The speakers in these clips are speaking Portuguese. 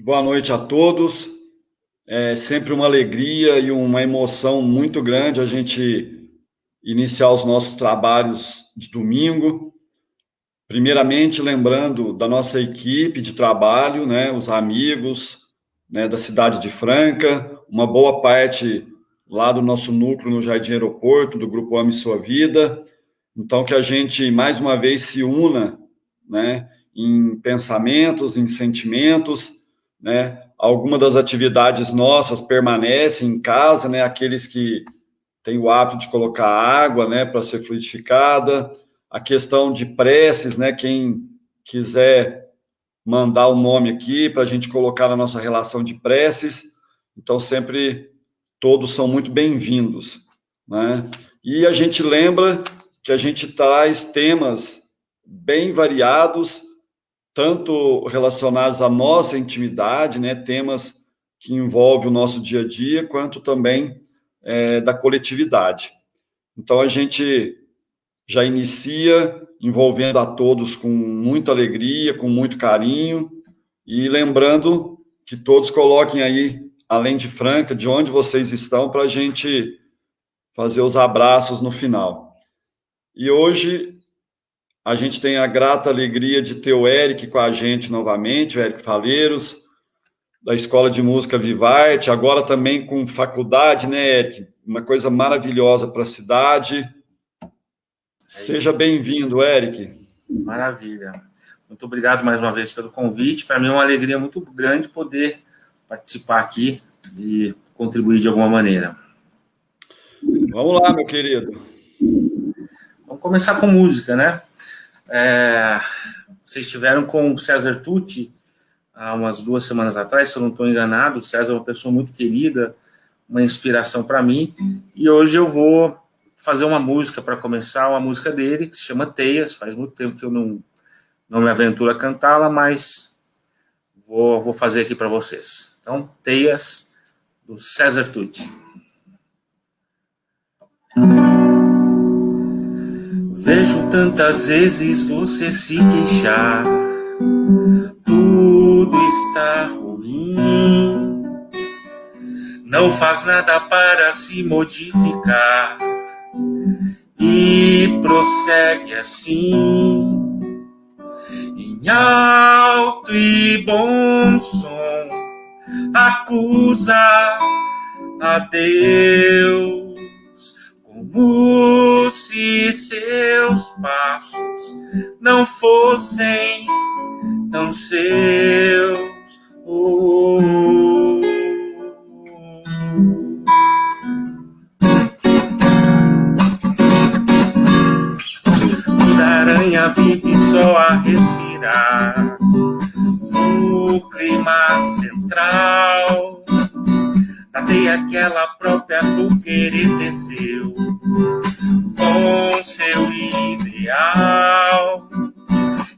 Boa noite a todos. É sempre uma alegria e uma emoção muito grande a gente iniciar os nossos trabalhos de domingo. Primeiramente, lembrando da nossa equipe de trabalho, né, os amigos, né, da cidade de Franca, uma boa parte lá do nosso núcleo no Jardim Aeroporto, do Grupo Ame Sua Vida. Então, que a gente, mais uma vez, se una, né, em pensamentos, em sentimentos, né? Algumas das atividades nossas permanecem em casa, né? Aqueles que têm o hábito de colocar água, né, para ser fluidificada, a questão de preces, né? Quem quiser mandar o nome aqui para a gente colocar na nossa relação de preces. Então, sempre todos são muito bem-vindos, né? E a gente lembra que a gente traz temas bem variados, tanto relacionados à nossa intimidade, né, temas que envolvem o nosso dia a dia, quanto também da coletividade. Então, a gente já inicia envolvendo a todos com muita alegria, com muito carinho, e lembrando que todos coloquem aí, além de Franca, de onde vocês estão, para a gente fazer os abraços no final. E hoje a gente tem a grata alegria de ter o Eric com a gente novamente, o Eric Faleiros, da Escola de Música Vivarte, agora também com faculdade, né, Eric? Uma coisa maravilhosa para a cidade. Seja bem-vindo, Eric. Maravilha. Muito obrigado mais uma vez pelo convite. Para mim é uma alegria muito grande poder participar aqui e contribuir de alguma maneira. Vamos lá, meu querido. Vamos começar com música, né? Vocês estiveram com o César Tucci há umas 2 semanas atrás, se eu não estou enganado. O César é uma pessoa muito querida, uma inspiração para mim. E hoje eu vou fazer uma música para começar, uma música dele, que se chama Teias. Faz muito tempo que eu não me aventuro a cantá-la, mas vou fazer aqui para vocês. Então, Teias, do César Tucci. Vejo tantas vezes você se queixar, tudo está ruim, não faz nada para se modificar e prossegue assim, em alto e bom som, acusa a Deus, como se seus passos não fossem tão seus. Toda aranha vive só a respirar no clima central da teia que ela própria por querer teceu com seu ideal.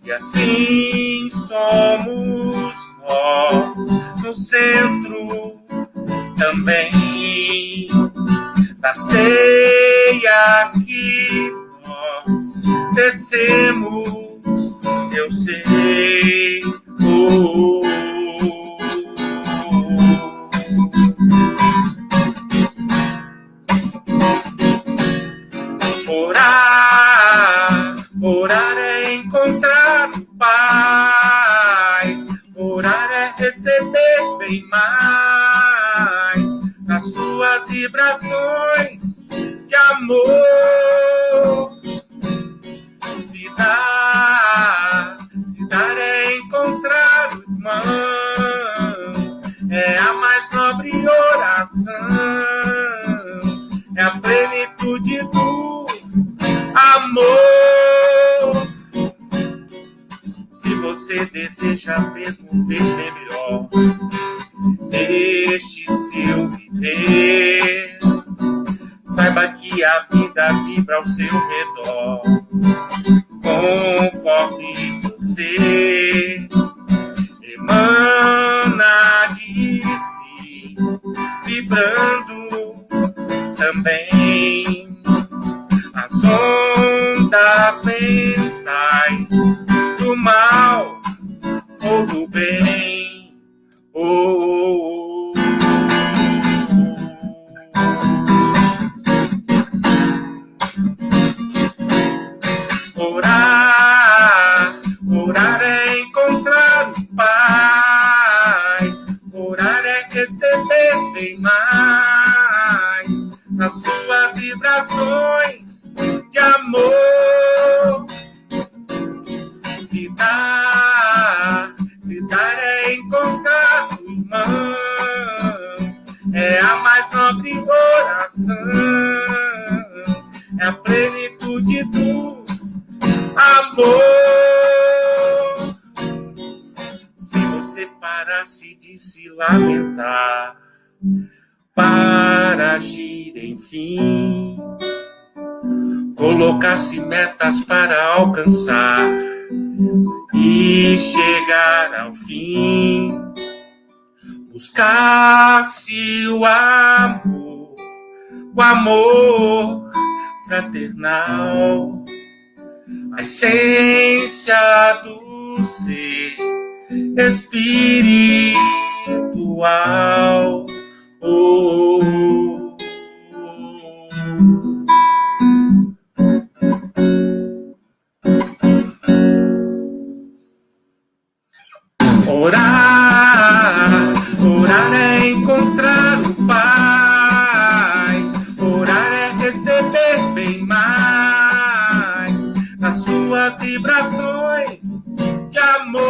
E assim somos nós no centro também das teias que nós tecemos, eu sei. Orar é encontrar o Pai, orar é receber bem mais das suas vibrações de amor. Se dar é encontrar o irmão, é a mais nobre oração, é a plenitude do amor. Se você deseja mesmo ver melhor este seu viver, saiba que a vida vibra ao seu redor, conforme você emana de si, vibrando também as ondas mentais do mal ou do bem. receber bem mais nas suas vibrações de amor. Se dar é encontrar o irmão, é a mais nobre oração, é a plenitude do amor. Se você parasse de se lamentar, para agir, enfim, colocasse metas para alcançar e chegar ao fim, buscasse o amor fraternal, a essência do ser espiritual. Oh, oh, oh. Orar é encontrar o Pai, orar é receber bem mais nas suas vibrações de amor.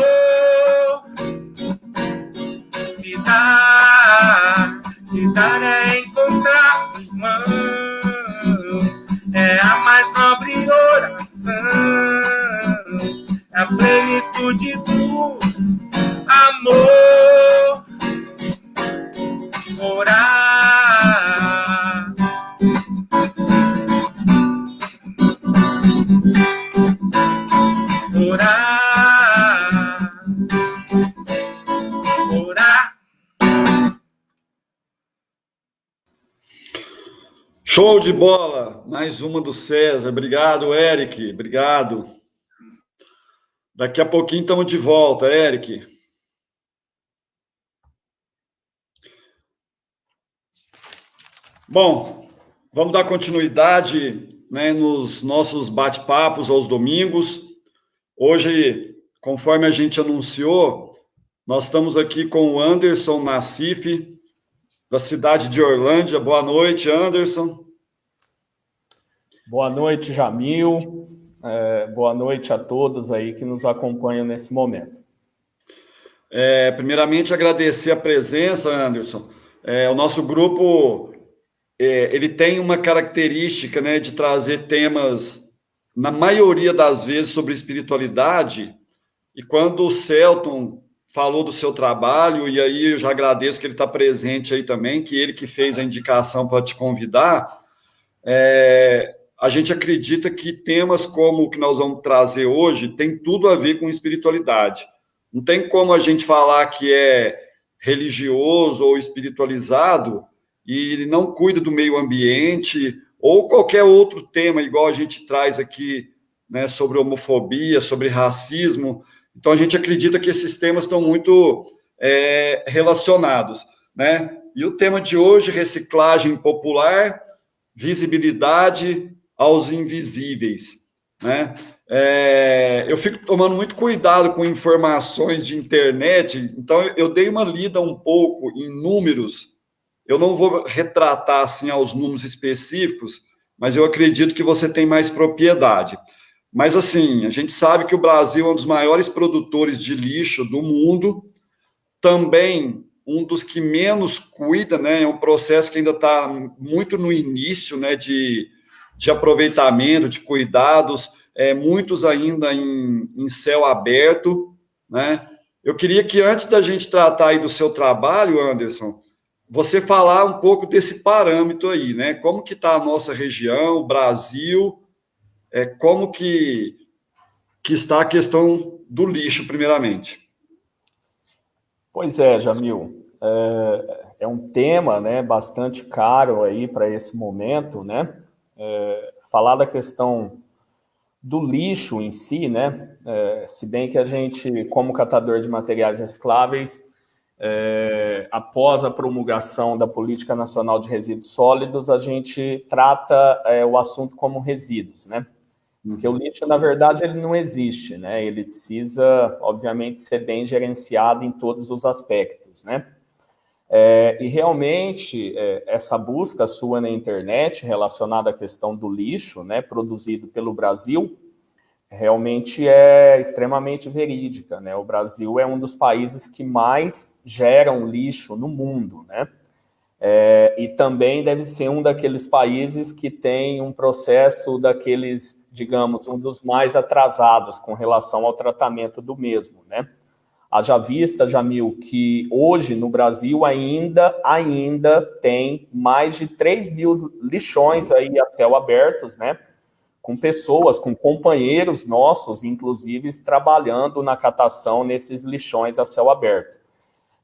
Se dar é encontrar o irmão, é a mais nobre oração, é a plenitude do amor. Orar, orar. Show de bola! Mais uma do César. Obrigado, Eric. Obrigado. Daqui a pouquinho estamos de volta, Eric. Bom, vamos dar continuidade, né, nos nossos bate-papos aos domingos. Hoje, conforme a gente anunciou, nós estamos aqui com o Anderson Nassif, da cidade de Orlândia. Boa noite, Anderson. Boa noite, Jamil. Boa noite a todos aí que nos acompanham nesse momento. Primeiramente, agradecer a presença, Anderson. O nosso grupo ele tem uma característica, né, de trazer temas, na maioria das vezes, sobre espiritualidade. E quando o Celton falou do seu trabalho, e aí eu já agradeço que ele está presente aí também, que ele que fez a indicação para te convidar, a gente acredita que temas como o que nós vamos trazer hoje tem tudo a ver com espiritualidade. Não tem como a gente falar que é religioso ou espiritualizado e ele não cuida do meio ambiente ou qualquer outro tema, igual a gente traz aqui, né, sobre homofobia, sobre racismo. Então, a gente acredita que esses temas estão muito relacionados, né? E o tema de hoje, reciclagem popular, visibilidade aos invisíveis, né? Eu fico tomando muito cuidado com informações de internet, então eu dei uma lida um pouco em números. Eu não vou retratar assim aos números específicos, mas eu acredito que você tem mais propriedade. Mas assim, a gente sabe que o Brasil é um dos maiores produtores de lixo do mundo, também um dos que menos cuida, né? É um processo que ainda está muito no início, né, de aproveitamento, de cuidados, muitos ainda em céu aberto, né? Eu queria que, antes da gente tratar aí do seu trabalho, Anderson, você falar um pouco desse parâmetro aí, né? Como que está a nossa região, o Brasil, como que está a questão do lixo, primeiramente. Pois é, Jamil, é um tema, né, bastante caro aí para esse momento, né? Falar da questão do lixo em si, né? Se bem que a gente, como catador de materiais recicláveis, após a promulgação da Política Nacional de Resíduos Sólidos, a gente trata o assunto como resíduos, né? Porque o lixo, na verdade, ele não existe, né? Ele precisa, obviamente, ser bem gerenciado em todos os aspectos, né? E realmente, essa busca sua na internet relacionada à questão do lixo, né, produzido pelo Brasil, realmente é extremamente verídica, né? O Brasil é um dos países que mais geram lixo no mundo, né? E também deve ser um daqueles países que tem um processo daqueles, digamos, um dos mais atrasados com relação ao tratamento do mesmo, né? Haja vista, Jamil, que hoje no Brasil ainda tem mais de 3.000 lixões aí a céu abertos, né? Com pessoas, com companheiros nossos, inclusive, trabalhando na catação nesses lixões a céu aberto.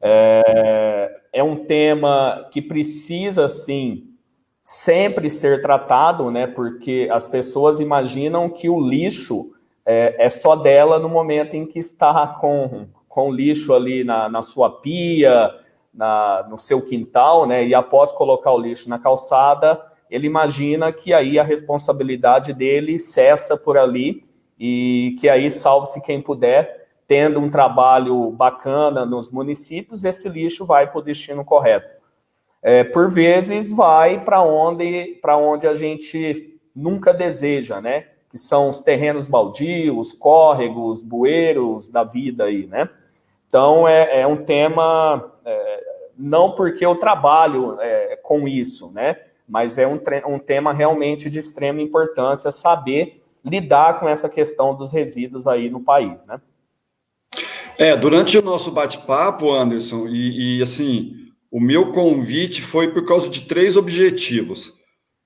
É um tema que precisa, sim, sempre ser tratado, né? Porque as pessoas imaginam que o lixo é só dela no momento em que está com lixo ali na sua pia, no seu quintal, né? E após colocar o lixo na calçada, ele imagina que aí a responsabilidade dele cessa por ali e que aí salve-se quem puder, tendo um trabalho bacana nos municípios, esse lixo vai para o destino correto. Por vezes vai para onde a gente nunca deseja, né? Que são os terrenos baldios, córregos, bueiros da vida aí, né? Então é um tema, não porque eu trabalho com isso, né? Mas é um tema realmente de extrema importância saber lidar com essa questão dos resíduos aí no país, né? Durante o nosso bate-papo, Anderson, assim, o meu convite foi por causa de 3 objetivos.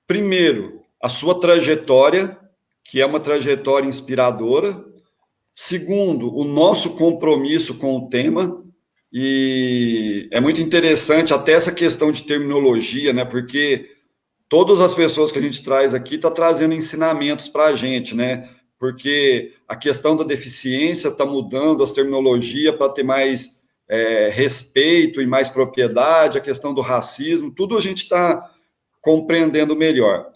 Primeiro, a sua trajetória, que é uma trajetória inspiradora. Segundo, o nosso compromisso com o tema. E é muito interessante até essa questão de terminologia, né? Porque todas as pessoas que a gente traz aqui estão trazendo ensinamentos para a gente, né? Porque a questão da deficiência está mudando as terminologias para ter mais respeito e mais propriedade, a questão do racismo, tudo a gente está compreendendo melhor.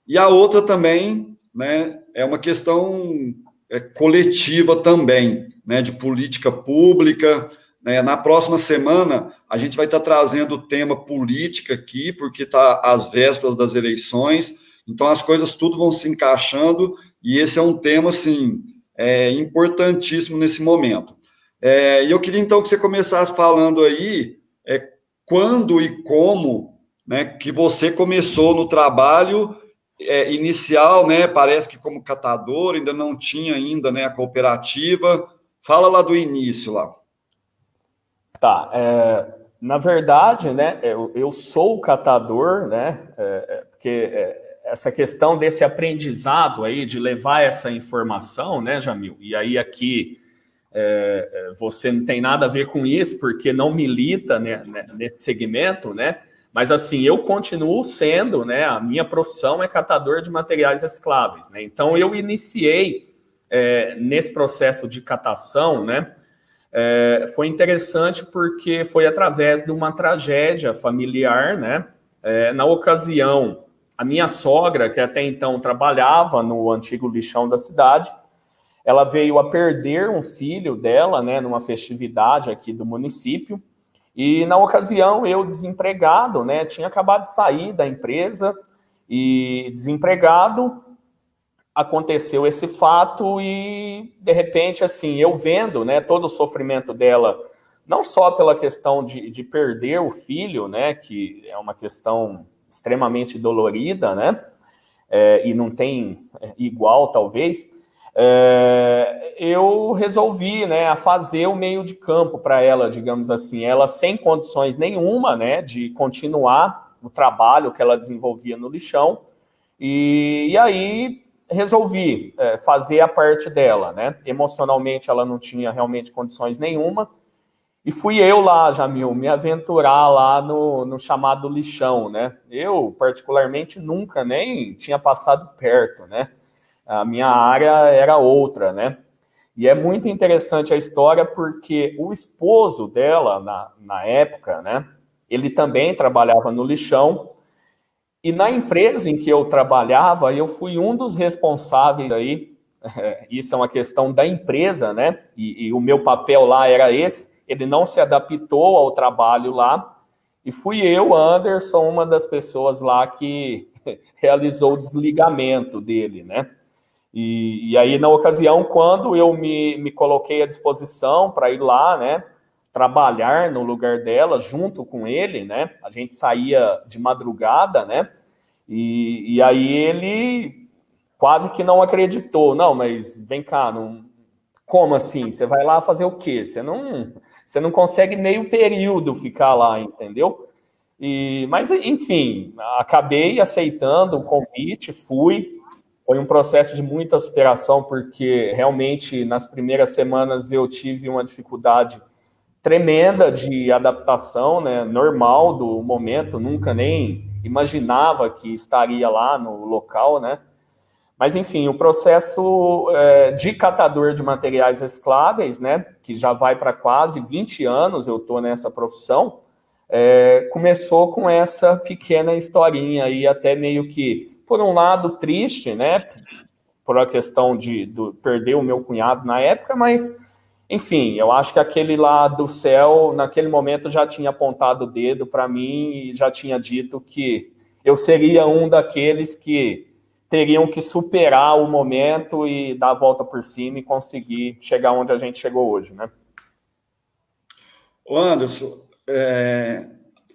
E a outra também, né, é uma questão coletiva também, né, de política pública. Na próxima semana, a gente vai estar trazendo o tema política aqui, porque está às vésperas das eleições, então as coisas tudo vão se encaixando, e esse é um tema, assim, importantíssimo nesse momento. E eu queria, então, que você começasse falando aí quando e como, né, que você começou no trabalho inicial, né, parece que como catador, ainda não tinha ainda, né, a cooperativa. Fala lá do início, lá. Tá, na verdade, né, eu sou o catador, né, porque essa questão desse aprendizado aí, de levar essa informação, né, Jamil, e aí aqui você não tem nada a ver com isso, porque não milita, né, nesse segmento, né, mas assim, eu continuo sendo, né, a minha profissão é catador de materiais recicláveis, né, então eu iniciei nesse processo de catação, né, foi interessante porque foi através de uma tragédia familiar, né? Na ocasião, a minha sogra, que até então trabalhava no antigo lixão da cidade, ela veio a perder um filho dela, né? Numa festividade aqui do município. E na ocasião, eu desempregado, né? Tinha acabado de sair da empresa e desempregado, aconteceu esse fato e, de repente, assim, eu vendo, né, todo o sofrimento dela, não só pela questão de perder o filho, né, que é uma questão extremamente dolorida, né, e não tem igual, talvez, eu resolvi, né, a fazer o meio de campo para ela, digamos assim, ela sem condições nenhuma, né, de continuar o trabalho que ela desenvolvia no lixão, e aí resolvi fazer a parte dela, né? Emocionalmente ela não tinha realmente condições nenhuma, e fui eu lá, Jamil, me aventurar lá no chamado lixão, né? Eu, particularmente, nunca nem tinha passado perto, né? A minha área era outra, né? E é muito interessante a história porque o esposo dela, na época, né? Ele também trabalhava no lixão. E na empresa em que eu trabalhava, eu fui um dos responsáveis aí, isso é uma questão da empresa, né? E o meu papel lá era esse, ele não se adaptou ao trabalho lá, E fui eu, Anderson, uma das pessoas lá que realizou o desligamento dele, né? E aí, na ocasião, quando eu me coloquei à disposição para ir lá, né, trabalhar no lugar dela, junto com ele, né, a gente saía de madrugada, né, e aí ele quase que não acreditou. Não, mas vem cá, não, como assim? Você vai lá fazer o quê? Você não consegue meio período ficar lá, entendeu? Mas, enfim, acabei aceitando o convite, fui. Foi um processo de muita superação, porque realmente nas primeiras semanas eu tive uma dificuldade tremenda de adaptação, né, normal do momento, nunca nem imaginava que estaria lá no local, né? Mas, enfim, o processo de catador de materiais recicláveis, né, que já vai para quase 20 anos, eu estou nessa profissão, começou com essa pequena historinha aí, até meio que, por um lado, triste, né, por a questão de perder o meu cunhado na época, mas, enfim, eu acho que aquele lá do céu, naquele momento, já tinha apontado o dedo para mim e já tinha dito que eu seria um daqueles que teriam que superar o momento e dar a volta por cima e conseguir chegar onde a gente chegou hoje, né? Ô Anderson,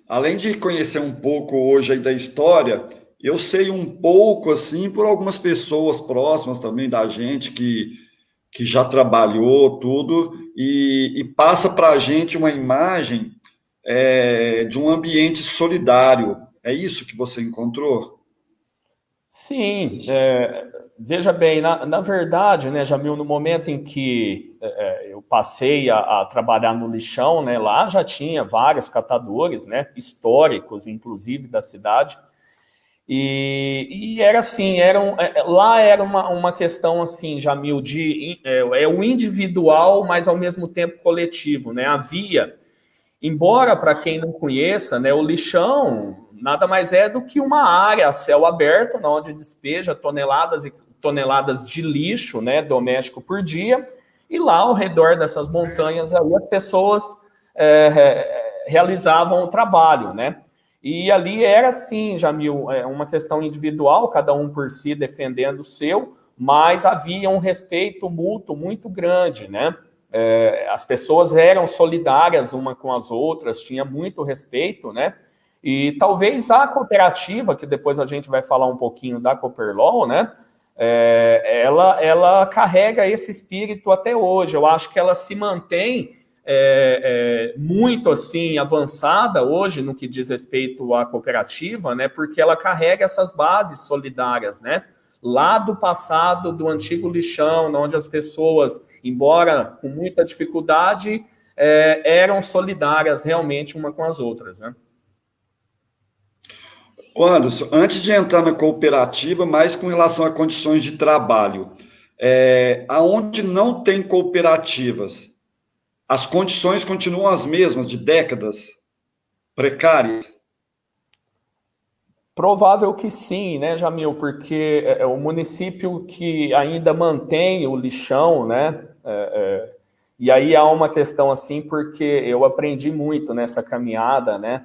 além de conhecer um pouco hoje aí da história, eu sei um pouco, assim, por algumas pessoas próximas também da gente que já trabalhou tudo e passa para a gente uma imagem de um ambiente solidário. É isso que você encontrou? Sim, veja bem, na verdade, né, Jamil, no momento em que eu passei a trabalhar no lixão, né, lá já tinha vários catadores, né, históricos, inclusive, da cidade, e era assim, lá era uma questão assim, Jamil, o individual, mas ao mesmo tempo coletivo, né, havia. Embora, para quem não conheça, né, o lixão nada mais é do que uma área a céu aberto, onde despeja toneladas e toneladas de lixo, né, doméstico por dia, e lá ao redor dessas montanhas aí, as pessoas realizavam o trabalho, né? E ali era assim, Jamil, uma questão individual, cada um por si defendendo o seu, mas havia um respeito mútuo muito grande, né? As pessoas eram solidárias uma com as outras, tinha muito respeito, né? E talvez a cooperativa, que depois a gente vai falar um pouquinho da Cooperlol, né? Ela carrega esse espírito até hoje. Eu acho que ela se mantém muito assim avançada hoje no que diz respeito à cooperativa, né? Porque ela carrega essas bases solidárias, né? Lá do passado, do antigo lixão, onde as pessoas, embora com muita dificuldade, eram solidárias realmente uma com as outras, né? Anderson, antes de entrar na cooperativa, mais com relação a condições de trabalho, aonde não tem cooperativas, as condições continuam as mesmas de décadas, precárias? Provável que sim, né, Jamil? Porque é o município que ainda mantém o lixão, né? E aí há uma questão assim, porque eu aprendi muito nessa caminhada, né?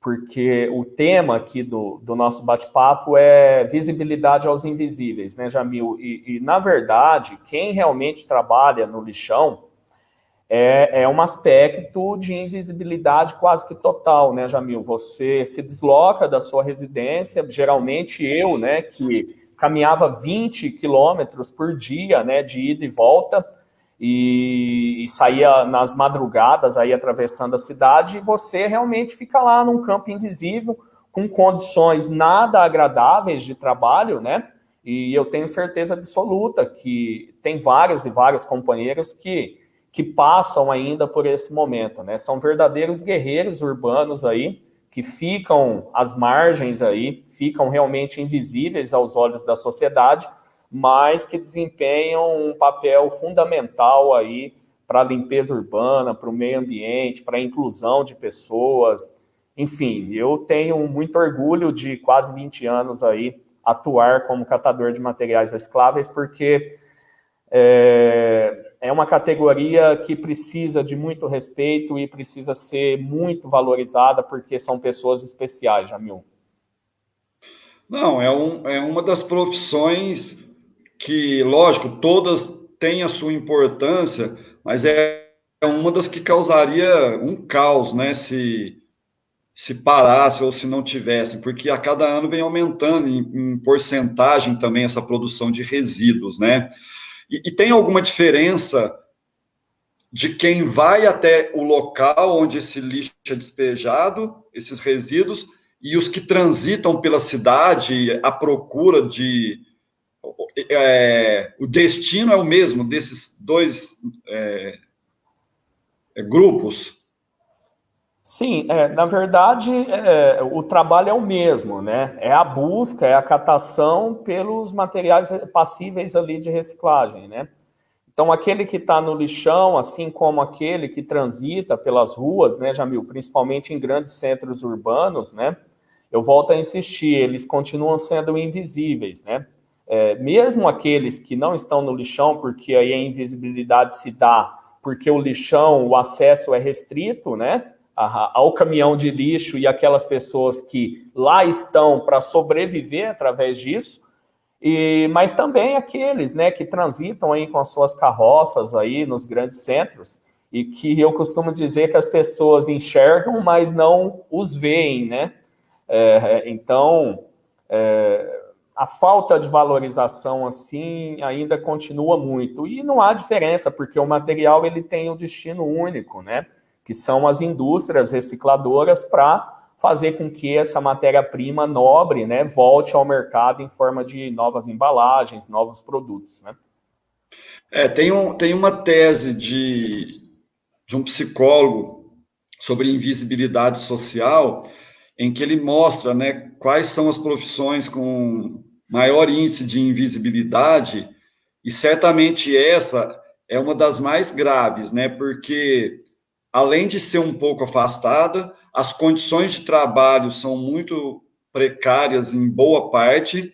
Porque o tema aqui do nosso bate-papo é visibilidade aos invisíveis, né, Jamil? Na verdade, quem realmente trabalha no lixão é um aspecto de invisibilidade quase que total, né, Jamil? Você se desloca da sua residência, geralmente eu, né, que caminhava 20 quilômetros por dia, né, de ida e volta, e saía nas madrugadas aí atravessando a cidade, e você realmente fica lá num campo invisível, com condições nada agradáveis de trabalho, né? E eu tenho certeza absoluta que tem vários e vários companheiros que passam ainda por esse momento, né? São verdadeiros guerreiros urbanos aí, que ficam às margens aí, ficam realmente invisíveis aos olhos da sociedade, mas que desempenham um papel fundamental aí para a limpeza urbana, para o meio ambiente, para a inclusão de pessoas. Enfim, eu tenho muito orgulho de quase 20 anos aí atuar como catador de materiais recicláveis, porque é uma categoria que precisa de muito respeito e precisa ser muito valorizada, porque são pessoas especiais, Jamil. Não, é uma das profissões que, lógico, todas têm a sua importância, mas é uma das que causaria um caos, né, se parasse ou se não tivesse, porque a cada ano vem aumentando em porcentagem também essa produção de resíduos, né? E tem alguma diferença de quem vai até o local onde esse lixo é despejado, esses resíduos, e os que transitam pela cidade à procura de. O destino é o mesmo desses dois grupos? Sim, na verdade, o trabalho é o mesmo, né? É a busca, é a catação pelos materiais passíveis ali de reciclagem, né? Então, aquele que está no lixão, assim como aquele que transita pelas ruas, né, Jamil, principalmente em grandes centros urbanos, né? Eu volto a insistir, eles continuam sendo invisíveis, né? Mesmo aqueles que não estão no lixão, porque aí a invisibilidade se dá, porque o lixão, o acesso é restrito, né? Ao caminhão de lixo e aquelas pessoas que lá estão para sobreviver através disso, mas também aqueles, né, que transitam aí com as suas carroças aí nos grandes centros e que eu costumo dizer que as pessoas enxergam, mas não os veem, né? Então, a falta de valorização assim ainda continua muito e não há diferença porque o material ele tem um destino único, né? Que são as indústrias recicladoras para fazer com que essa matéria-prima nobre, né, volte ao mercado em forma de novas embalagens, novos produtos, né? Tem uma tese de um psicólogo sobre invisibilidade social, em que ele mostra, né, quais são as profissões com maior índice de invisibilidade, e certamente essa é uma das mais graves, né, porque além de ser um pouco afastada, as condições de trabalho são muito precárias em boa parte,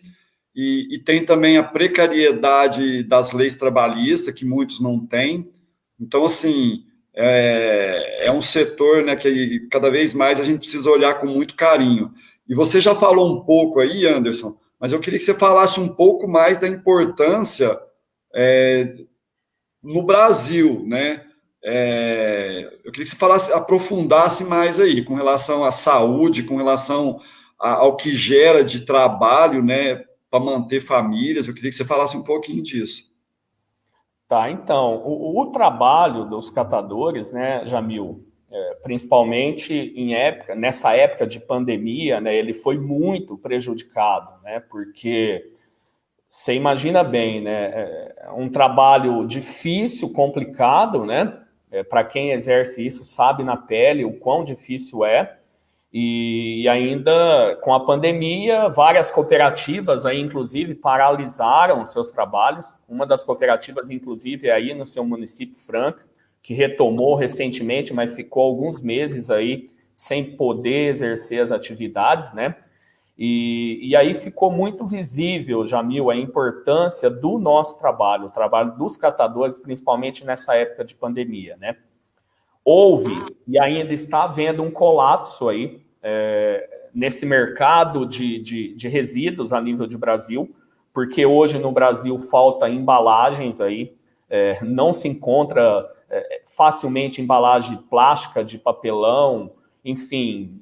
e tem também a precariedade das leis trabalhistas, que muitos não têm. Então, assim, é um setor, né, que cada vez mais a gente precisa olhar com muito carinho. E você já falou um pouco aí, Anderson, mas eu queria que você falasse um pouco mais da importância no Brasil, né? Eu queria que você falasse, aprofundasse mais aí, com relação à saúde, com relação ao que gera de trabalho, né, para manter famílias. Eu queria que você falasse um pouquinho disso. Tá, então, o trabalho dos catadores, né, Jamil, principalmente nessa época de pandemia, né, ele foi muito prejudicado, né, porque você imagina bem, né, um trabalho difícil, complicado, né, para quem exerce isso sabe na pele o quão difícil é, e ainda com a pandemia, várias cooperativas aí, inclusive, paralisaram seus trabalhos. Uma das cooperativas, inclusive, é aí no seu município, Franca, que retomou recentemente, mas ficou alguns meses aí sem poder exercer as atividades, né? E aí ficou muito visível, Jamil, a importância do nosso trabalho, o trabalho dos catadores, principalmente nessa época de pandemia, né? Houve e ainda está havendo um colapso aí nesse mercado de resíduos a nível de Brasil, porque hoje no Brasil falta embalagens aí, não se encontra facilmente embalagem plástica, de papelão, enfim,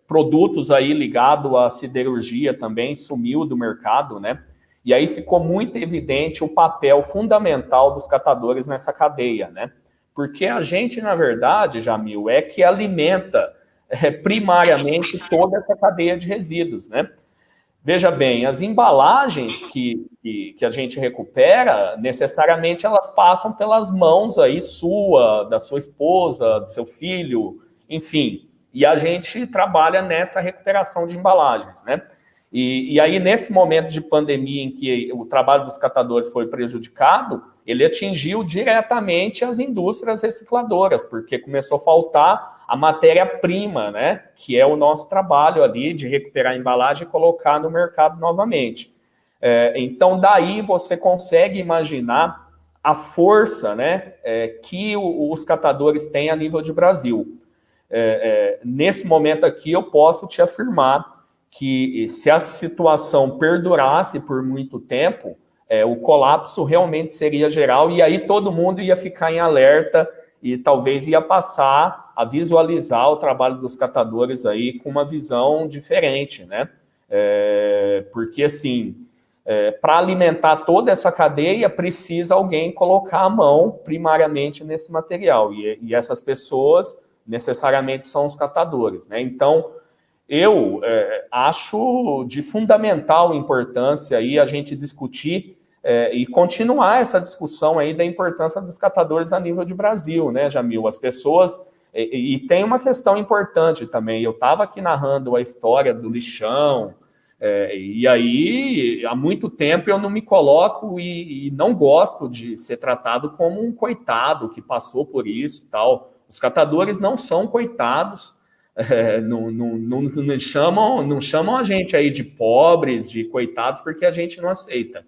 produtos aí ligados à siderurgia também sumiu do mercado, né? E aí ficou muito evidente o papel fundamental dos catadores nessa cadeia, né? Porque a gente, na verdade, Jamil, é que alimenta primariamente toda essa cadeia de resíduos, né? Veja bem, as embalagens que a gente recupera, necessariamente elas passam pelas mãos aí da sua esposa, do seu filho, enfim. E a gente trabalha nessa recuperação de embalagens, né? E aí, nesse momento de pandemia em que o trabalho dos catadores foi prejudicado, ele atingiu diretamente as indústrias recicladoras, porque começou a faltar a matéria-prima, né? Que é o nosso trabalho ali de recuperar a embalagem e colocar no mercado novamente. Então, daí você consegue imaginar a força, né, que os catadores têm a nível de Brasil. Nesse momento aqui, eu posso te afirmar que se a situação perdurasse por muito tempo, o colapso realmente seria geral, e aí todo mundo ia ficar em alerta e talvez ia passar a visualizar o trabalho dos catadores aí com uma visão diferente, né? Porque, assim, para alimentar toda essa cadeia, precisa alguém colocar a mão primariamente nesse material, e essas pessoas necessariamente são os catadores, né? Então, eu acho de fundamental importância aí a gente discutir e continuar essa discussão aí da importância dos catadores a nível de Brasil, né, Jamil? As pessoas... E tem uma questão importante também. Eu estava aqui narrando a história do lixão, e aí, há muito tempo eu não me coloco e não gosto de ser tratado como um coitado que passou por isso e tal. Os catadores não são coitados, não chamam a gente aí de pobres, de coitados, porque a gente não aceita.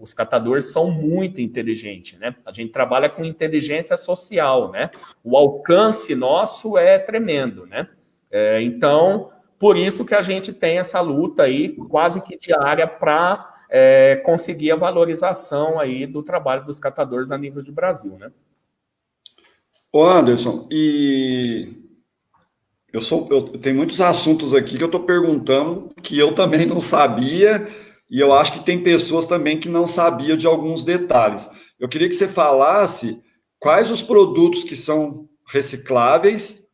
Os catadores são muito inteligentes, né? A gente trabalha com inteligência social, né? O alcance nosso é tremendo, né? Então, por isso que a gente tem essa luta aí quase que diária para conseguir a valorização aí do trabalho dos catadores a nível de Brasil, né? Ô Anderson, e eu tenho muitos assuntos aqui que eu estou perguntando que eu também não sabia, e eu acho que tem pessoas também que não sabiam de alguns detalhes. Eu queria que você falasse quais os produtos que são recicláveis,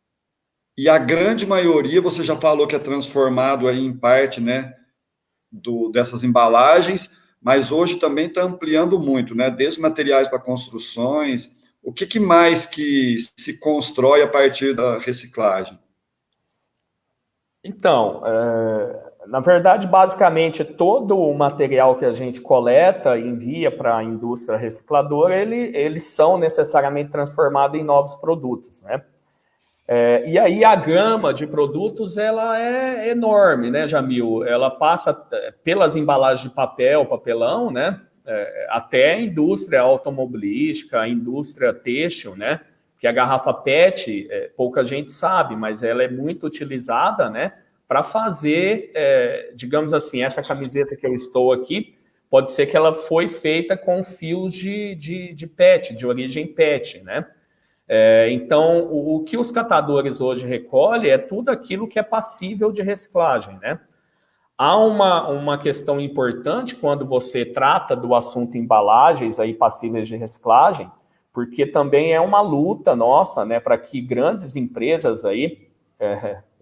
e a grande maioria, você já falou que é transformado aí em parte, né, dessas embalagens, mas hoje também está ampliando muito, né, desde materiais para construções. O que mais que se constrói a partir da reciclagem? Então, na verdade, basicamente, todo o material que a gente coleta e envia para a indústria recicladora, eles são necessariamente transformados em novos produtos, né? E aí a gama de produtos, ela é enorme, né, Jamil? Ela passa pelas embalagens de papel, papelão, né? Até a indústria automobilística, a indústria têxtil, né? Que a garrafa PET, pouca gente sabe, mas ela é muito utilizada, né, para fazer, digamos assim, essa camiseta que eu estou aqui, pode ser que ela foi feita com fios de PET, de origem PET, né? Então, o que os catadores hoje recolhem é tudo aquilo que é passível de reciclagem, né? Há uma questão importante quando você trata do assunto embalagens aí passíveis de reciclagem, porque também é uma luta nossa, né, para que grandes empresas aí,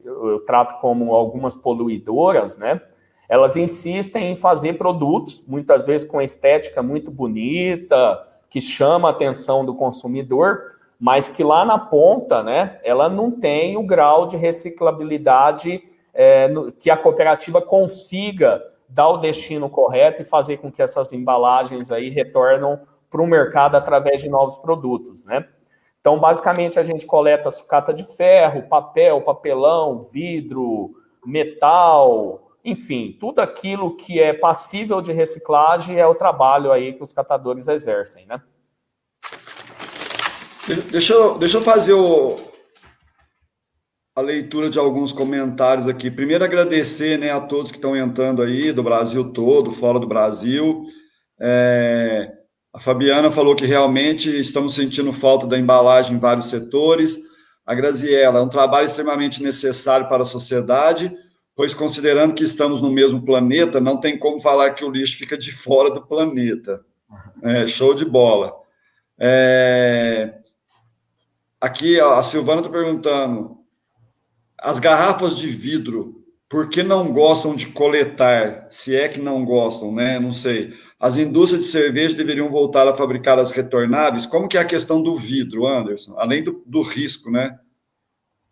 eu trato como algumas poluidoras, né, elas insistem em fazer produtos, muitas vezes com estética muito bonita, que chama a atenção do consumidor, mas que lá na ponta, né, ela não tem o grau de reciclabilidade que a cooperativa consiga dar o destino correto e fazer com que essas embalagens aí retornam para o mercado através de novos produtos, né? Então, basicamente, a gente coleta sucata de ferro, papel, papelão, vidro, metal, enfim, tudo aquilo que é passível de reciclagem é o trabalho aí que os catadores exercem, né? Deixa eu fazer a leitura de alguns comentários aqui. Primeiro, agradecer, né, a todos que estão entrando aí, do Brasil todo, fora do Brasil. A Fabiana falou que realmente estamos sentindo falta da embalagem em vários setores. A Graziella, é um trabalho extremamente necessário para a sociedade, pois considerando que estamos no mesmo planeta, não tem como falar que o lixo fica de fora do planeta. Show de bola. Aqui, a Silvana está perguntando, as garrafas de vidro, por que não gostam de coletar? Se é que não gostam, né? Não sei. As indústrias de cerveja deveriam voltar a fabricar as retornáveis. Como que é a questão do vidro, Anderson? Além do risco, né?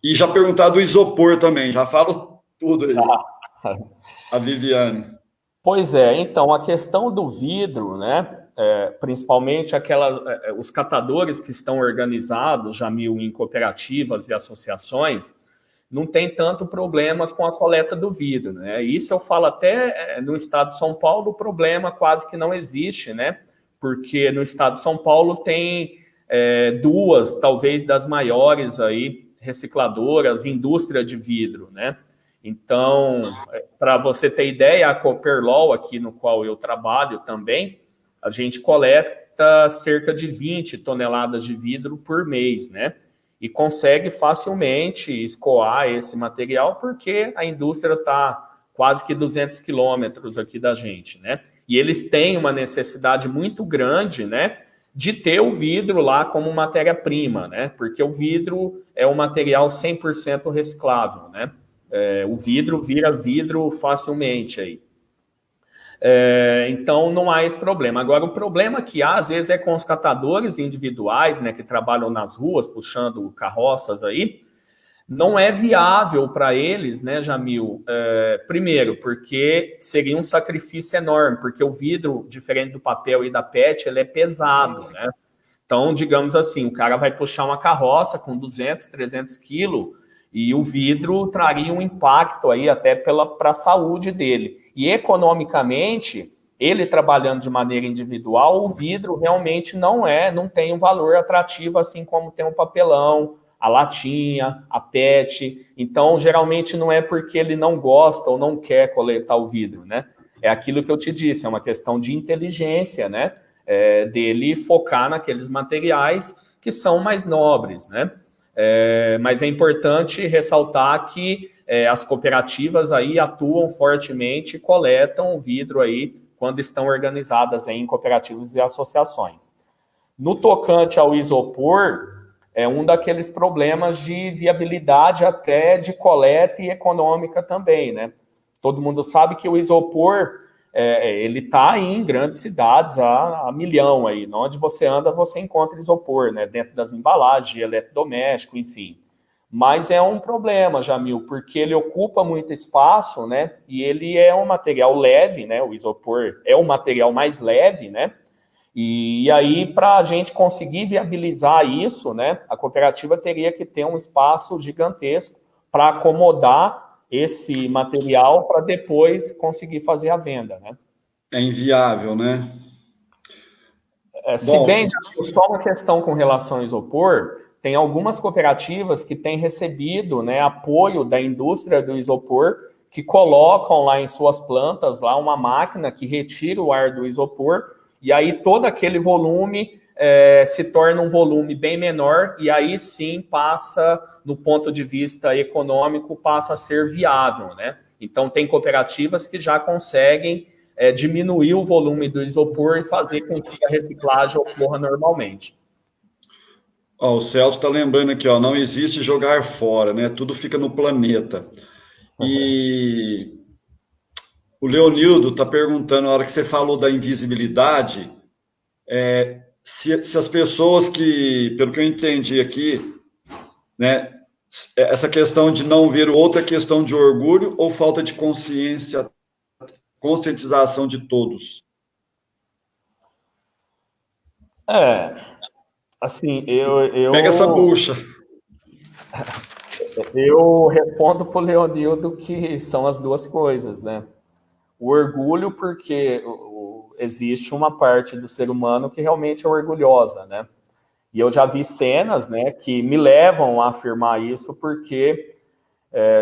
E já perguntar do isopor também, já falo tudo aí. A Viviane. Pois é, então, a questão do vidro, né? Principalmente os catadores que estão organizados, Jamil, em cooperativas e associações, não tem tanto problema com a coleta do vidro, né? Isso eu falo até no estado de São Paulo, o problema quase que não existe, né? porque no estado de São Paulo tem duas, talvez das maiores aí, recicladoras, indústria de vidro, né? Então, para você ter ideia, a Cooperlol, aqui no qual eu trabalho também, a gente coleta cerca de 20 toneladas de vidro por mês, né? E consegue facilmente escoar esse material, porque a indústria está quase que 200 quilômetros aqui da gente, né? E eles têm uma necessidade muito grande, né, de ter o vidro lá como matéria-prima, né? Porque o vidro é um material 100% reciclável, né? O vidro vira vidro facilmente aí. Então, não há esse problema. Agora, o problema que há, às vezes, é com os catadores individuais, né, que trabalham nas ruas, puxando carroças aí, não é viável para eles, né, Jamil? Primeiro, porque seria um sacrifício enorme, porque o vidro, diferente do papel e da PET, ele é pesado, né? Então, digamos assim, o cara vai puxar uma carroça com 200, 300 quilos e o vidro traria um impacto aí até para a saúde dele. E economicamente, ele trabalhando de maneira individual, o vidro realmente não tem um valor atrativo, assim como tem o papelão, a latinha, a PET. Então, geralmente não é porque ele não gosta ou não quer coletar o vidro, né? É aquilo que eu te disse, é uma questão de inteligência, né? Dele focar naqueles materiais que são mais nobres, né? Mas é importante ressaltar que as cooperativas aí atuam fortemente e coletam o vidro aí quando estão organizadas aí em cooperativas e associações. No tocante ao isopor, é um daqueles problemas de viabilidade até de coleta e econômica também, né? Todo mundo sabe que o isopor, ele está em grandes cidades a milhão aí. Onde você anda, você encontra isopor, né? Dentro das embalagens, eletrodoméstico, enfim. Mas é um problema, Jamil, porque ele ocupa muito espaço, né? E ele é um material leve, né? O isopor é um material mais leve, né? E aí, para a gente conseguir viabilizar isso, né, a cooperativa teria que ter um espaço gigantesco para acomodar esse material para depois conseguir fazer a venda, né? É inviável, né? Se bem, só uma questão com relação ao isopor, tem algumas cooperativas que têm recebido, né, apoio da indústria do isopor, que colocam lá em suas plantas lá uma máquina que retira o ar do isopor, e aí todo aquele volume se torna um volume bem menor, e aí sim passa, no ponto de vista econômico, passa a ser viável, né? Então tem cooperativas que já conseguem diminuir o volume do isopor e fazer com que a reciclagem ocorra normalmente. O Celso está lembrando aqui, não existe jogar fora, né? Tudo fica no planeta. E o Leonildo está perguntando, na hora que você falou da invisibilidade, se as pessoas que, pelo que eu entendi aqui, né, essa questão de não ver o outro é questão de orgulho ou falta de conscientização de todos? Assim, eu... Pega essa bucha. Eu respondo para o Leonildo que são as duas coisas, né? O orgulho, porque existe uma parte do ser humano que realmente é orgulhosa, né? E eu já vi cenas, né, que me levam a afirmar isso, porque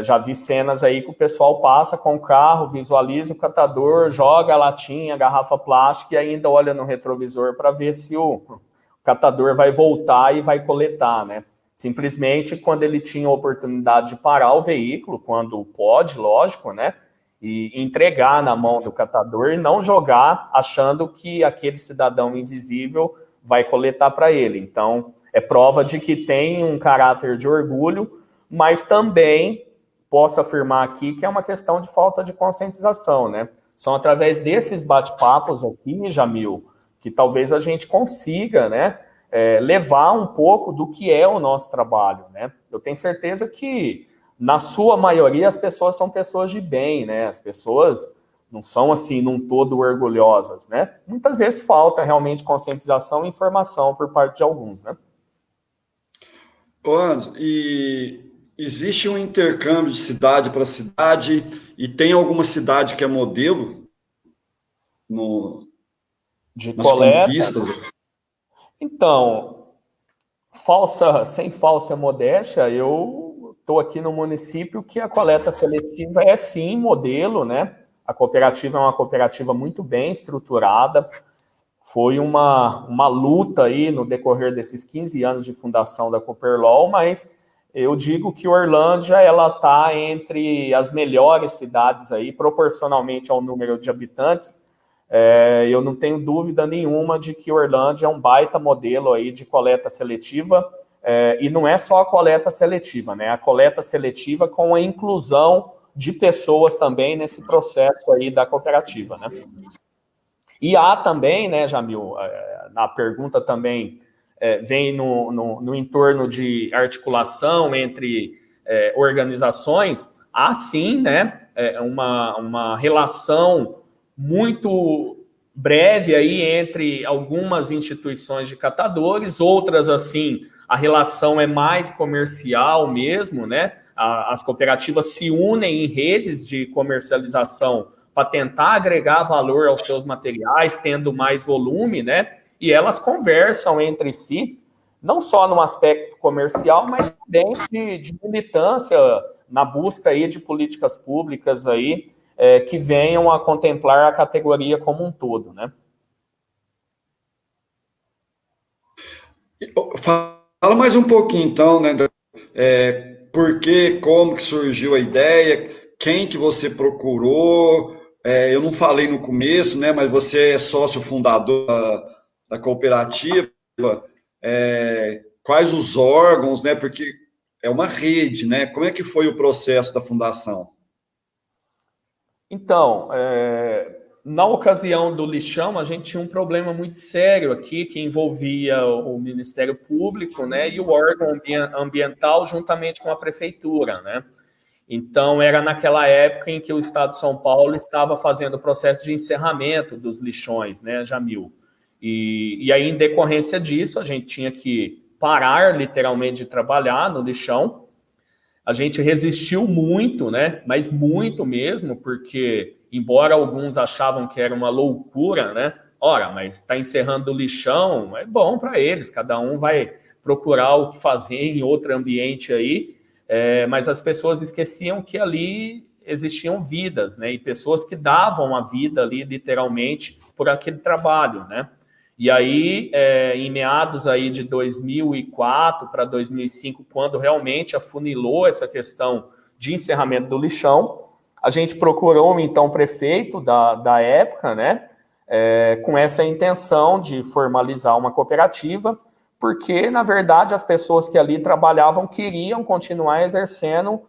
já vi cenas aí que o pessoal passa com o carro, visualiza o catador, joga a latinha, a garrafa plástica e ainda olha no retrovisor para ver se o catador vai voltar e vai coletar, né? Simplesmente quando ele tinha a oportunidade de parar o veículo, quando pode, lógico, né? E entregar na mão do catador e não jogar achando que aquele cidadão invisível vai coletar para ele. Então, é prova de que tem um caráter de orgulho, mas também posso afirmar aqui que é uma questão de falta de conscientização, né? São através desses bate-papos aqui, Jamil, que talvez a gente consiga, né, levar um pouco do que é o nosso trabalho, né? Eu tenho certeza que, na sua maioria, as pessoas são pessoas de bem, né? As pessoas não são, assim, num todo orgulhosas, né? Muitas vezes falta realmente conscientização e informação por parte de alguns, né? E existe um intercâmbio de cidade para cidade e tem alguma cidade que é modelo de nas coleta. conquistas? Então, sem falsa modéstia, eu estou aqui no município que a coleta seletiva é sim modelo, né? A cooperativa é uma cooperativa muito bem estruturada. Foi uma luta aí no decorrer desses 15 anos de fundação da Cooperlol, mas eu digo que Orlândia ela está entre as melhores cidades aí, proporcionalmente ao número de habitantes. Eu não tenho dúvida nenhuma de que Orlândia é um baita modelo aí de coleta seletiva, e não é só a coleta seletiva, né? A coleta seletiva com a inclusão de pessoas também nesse processo aí da cooperativa, né? E há também, né, Jamil, na pergunta também vem no entorno de articulação entre organizações, há sim, né, uma relação muito breve aí entre algumas instituições de catadores, outras, assim, a relação é mais comercial mesmo, né? As cooperativas se unem em redes de comercialização para tentar agregar valor aos seus materiais, tendo mais volume, né? E elas conversam entre si, não só no aspecto comercial, mas também de militância na busca aí de políticas públicas aí, que venham a contemplar a categoria como um todo, né? Fala mais um pouquinho, então, né? Por que, como que surgiu a ideia, quem que você procurou? Eu não falei no começo, né? Mas você é sócio fundador da cooperativa. Quais os órgãos, né? Porque é uma rede, né? Como é que foi o processo da fundação? Então, na ocasião do lixão, a gente tinha um problema muito sério aqui, que envolvia o Ministério Público, né, e o órgão ambiental juntamente com a prefeitura, né? Então, era naquela época em que o Estado de São Paulo estava fazendo o processo de encerramento dos lixões, né, Jamil? E aí, em decorrência disso, a gente tinha que parar, literalmente, de trabalhar no lixão. A gente resistiu muito, né? Mas muito mesmo, porque, embora alguns achavam que era uma loucura, né? Ora, mas está encerrando o lixão, é bom para eles, cada um vai procurar o que fazer em outro ambiente aí, mas as pessoas esqueciam que ali existiam vidas, né? E pessoas que davam a vida ali, literalmente, por aquele trabalho, né? E aí, em meados aí de 2004 para 2005, quando realmente afunilou essa questão de encerramento do lixão, a gente procurou o então prefeito da época, né, com essa intenção de formalizar uma cooperativa, porque, na verdade, as pessoas que ali trabalhavam queriam continuar exercendo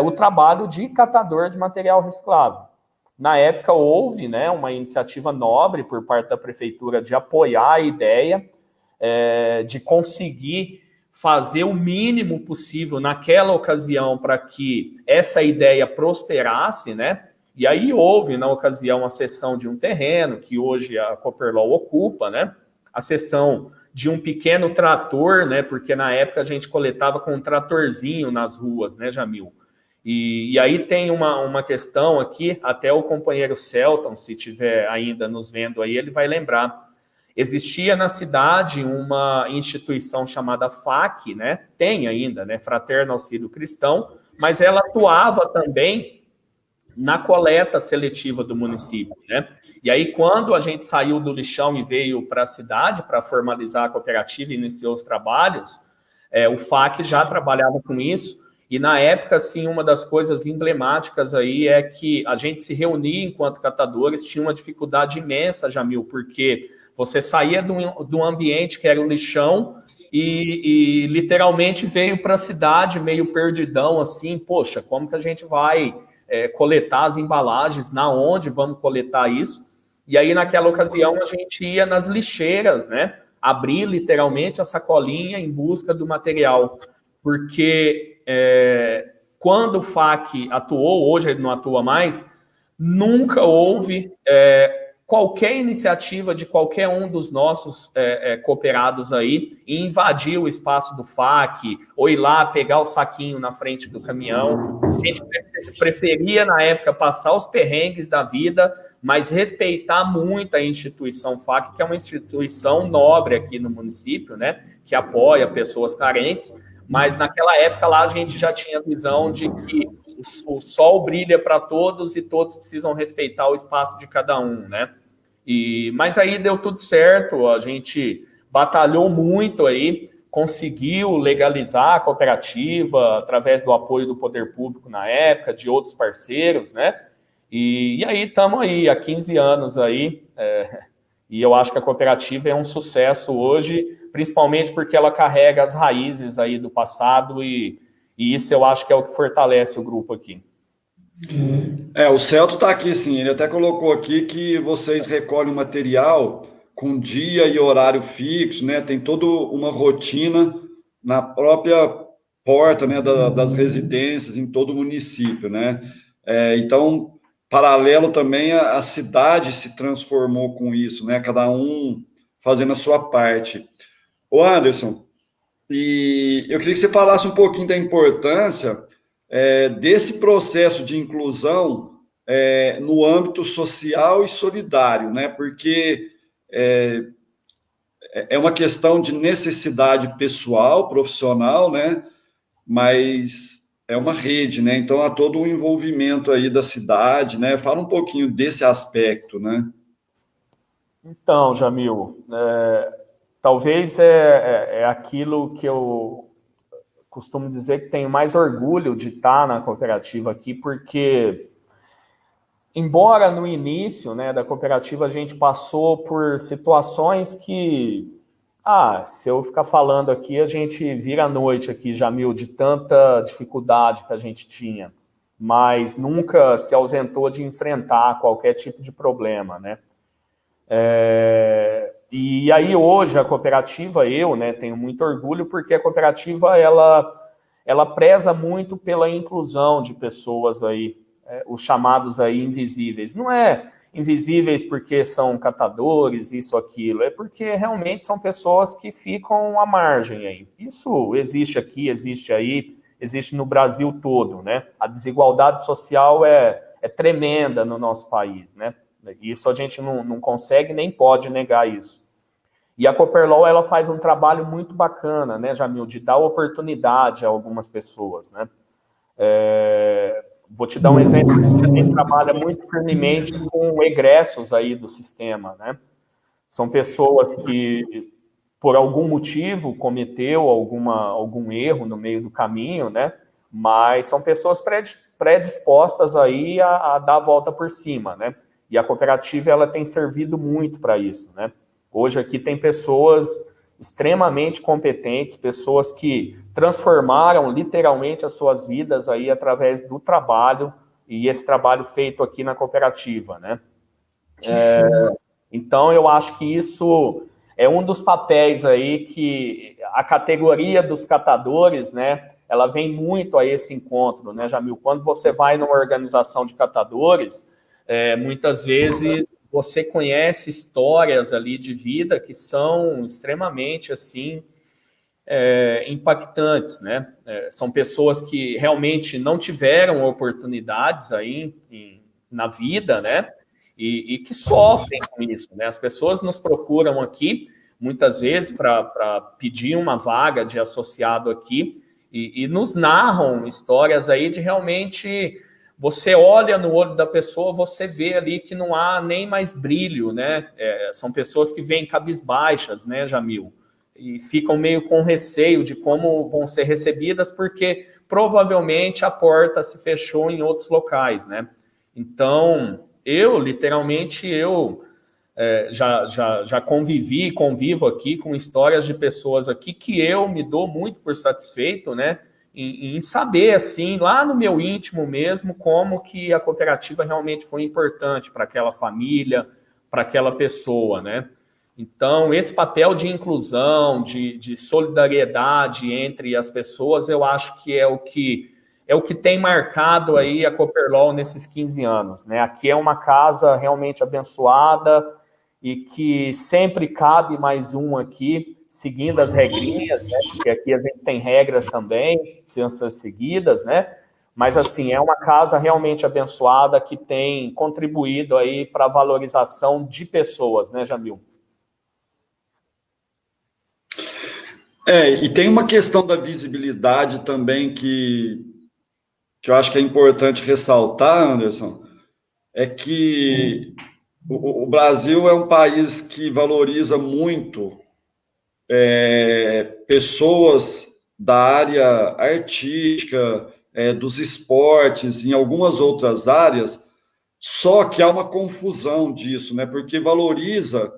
o trabalho de catador de material reciclável. Na época, houve, né, uma iniciativa nobre por parte da prefeitura de apoiar a ideia, de conseguir fazer o mínimo possível naquela ocasião para que essa ideia prosperasse, né? E aí houve, na ocasião, a cessão de um terreno, que hoje a Cooperlol ocupa, né? A cessão de um pequeno trator, né? Porque na época a gente coletava com um tratorzinho nas ruas, né, Jamil? E aí tem uma questão aqui, até o companheiro Celton, se estiver ainda nos vendo aí, ele vai lembrar. Existia na cidade uma instituição chamada FAC, né? Tem ainda, né? Fraterno Auxílio Cristão, mas ela atuava também na coleta seletiva do município, né? E aí, quando a gente saiu do lixão e veio para a cidade para formalizar a cooperativa e iniciou os trabalhos, o FAC já trabalhava com isso. E na época, assim, uma das coisas emblemáticas aí é que a gente se reunia enquanto catadores, tinha uma dificuldade imensa, Jamil, porque você saía de um ambiente que era o lixão e literalmente veio para a cidade meio perdidão, assim, poxa, como que a gente vai coletar as embalagens, na onde vamos coletar isso? E aí, naquela ocasião, a gente ia nas lixeiras, né? Abrir literalmente a sacolinha em busca do material, porque quando o FAC atuou, hoje ele não atua mais, nunca houve qualquer iniciativa de qualquer um dos nossos cooperados aí em invadir o espaço do FAC ou ir lá pegar o saquinho na frente do caminhão. A gente preferia, na época, passar os perrengues da vida mas respeitar muito a instituição FAC, que é uma instituição nobre aqui no município, né, que apoia pessoas carentes, mas naquela época lá a gente já tinha a visão de que o sol brilha para todos e todos precisam respeitar o espaço de cada um, né? Mas aí deu tudo certo, a gente batalhou muito aí, conseguiu legalizar a cooperativa através do apoio do poder público na época, de outros parceiros, né? E aí estamos aí, há 15 anos aí, e eu acho que a cooperativa é um sucesso hoje, principalmente porque ela carrega as raízes aí do passado e isso eu acho que é o que fortalece o grupo aqui. O Celto está aqui, sim. Ele até colocou aqui que vocês recolhem material com dia e horário fixo, né? Tem toda uma rotina na própria porta, né, das residências em todo o município, né? Então, paralelo também, a cidade se transformou com isso, né? Cada um fazendo a sua parte. Ô, Anderson, e eu queria que você falasse um pouquinho da importância desse processo de inclusão no âmbito social e solidário, né? Porque é uma questão de necessidade pessoal, profissional, né? Mas é uma rede, né? Então há todo um envolvimento aí da cidade, né? Fala um pouquinho desse aspecto, né? Então, Jamil, talvez é aquilo que eu costumo dizer que tenho mais orgulho de estar na cooperativa aqui, porque, embora no início, né, da cooperativa a gente passou por situações que, se eu ficar falando aqui, a gente vira a noite aqui, Jamil, de tanta dificuldade que a gente tinha, mas nunca se ausentou de enfrentar qualquer tipo de problema, né? E aí hoje a cooperativa, eu, né, tenho muito orgulho porque a cooperativa ela preza muito pela inclusão de pessoas aí, os chamados aí invisíveis. Não é invisíveis porque são catadores, isso, aquilo, é porque realmente são pessoas que ficam à margem aí. Isso existe aqui, existe aí, existe no Brasil todo, né? A desigualdade social é tremenda no nosso país, né? Isso a gente não consegue nem pode negar isso. E a Cooperlaw, ela faz um trabalho muito bacana, né, Jamil, de dar oportunidade a algumas pessoas, né? Vou te dar um exemplo, a gente também trabalha muito firmemente com egressos aí do sistema, né? São pessoas que, por algum motivo, cometeu algum erro no meio do caminho, né? Mas são pessoas predispostas aí a dar a volta por cima, né? E a cooperativa, ela tem servido muito para isso, né? Hoje aqui tem pessoas extremamente competentes, pessoas que transformaram literalmente as suas vidas aí através do trabalho, e esse trabalho feito aqui na cooperativa, né? Então, eu acho que isso é um dos papéis aí que a categoria dos catadores, né, ela vem muito a esse encontro, né, Jamil? Quando você vai numa organização de catadores, muitas vezes você conhece histórias ali de vida que são extremamente, assim, impactantes, né? São pessoas que realmente não tiveram oportunidades aí na vida, né? E que sofrem com isso, né? As pessoas nos procuram aqui, muitas vezes, para pedir uma vaga de associado aqui e nos narram histórias aí de realmente... Você olha no olho da pessoa, você vê ali que não há nem mais brilho, né? São pessoas que vêm cabisbaixas, né, Jamil? E ficam meio com receio de como vão ser recebidas, porque provavelmente a porta se fechou em outros locais, né? Então, literalmente, já convivo aqui com histórias de pessoas aqui que eu me dou muito por satisfeito, né? Em saber, assim, lá no meu íntimo mesmo, como que a cooperativa realmente foi importante para aquela família, para aquela pessoa, né? Então, esse papel de inclusão, de solidariedade entre as pessoas, eu acho que é o que tem marcado aí a Cooperlaw nesses 15 anos, né? Aqui é uma casa realmente abençoada e que sempre cabe mais um aqui, seguindo as regrinhas, né? Porque aqui a gente tem regras também, precisam ser seguidas, né? Mas, assim, é uma casa realmente abençoada que tem contribuído aí para a valorização de pessoas, né, Jamil? E tem uma questão da visibilidade também que eu acho que é importante ressaltar, Anderson, é que o Brasil é um país que valoriza muito pessoas da área artística, dos esportes, em algumas outras áreas, só que há uma confusão disso, né? Porque valoriza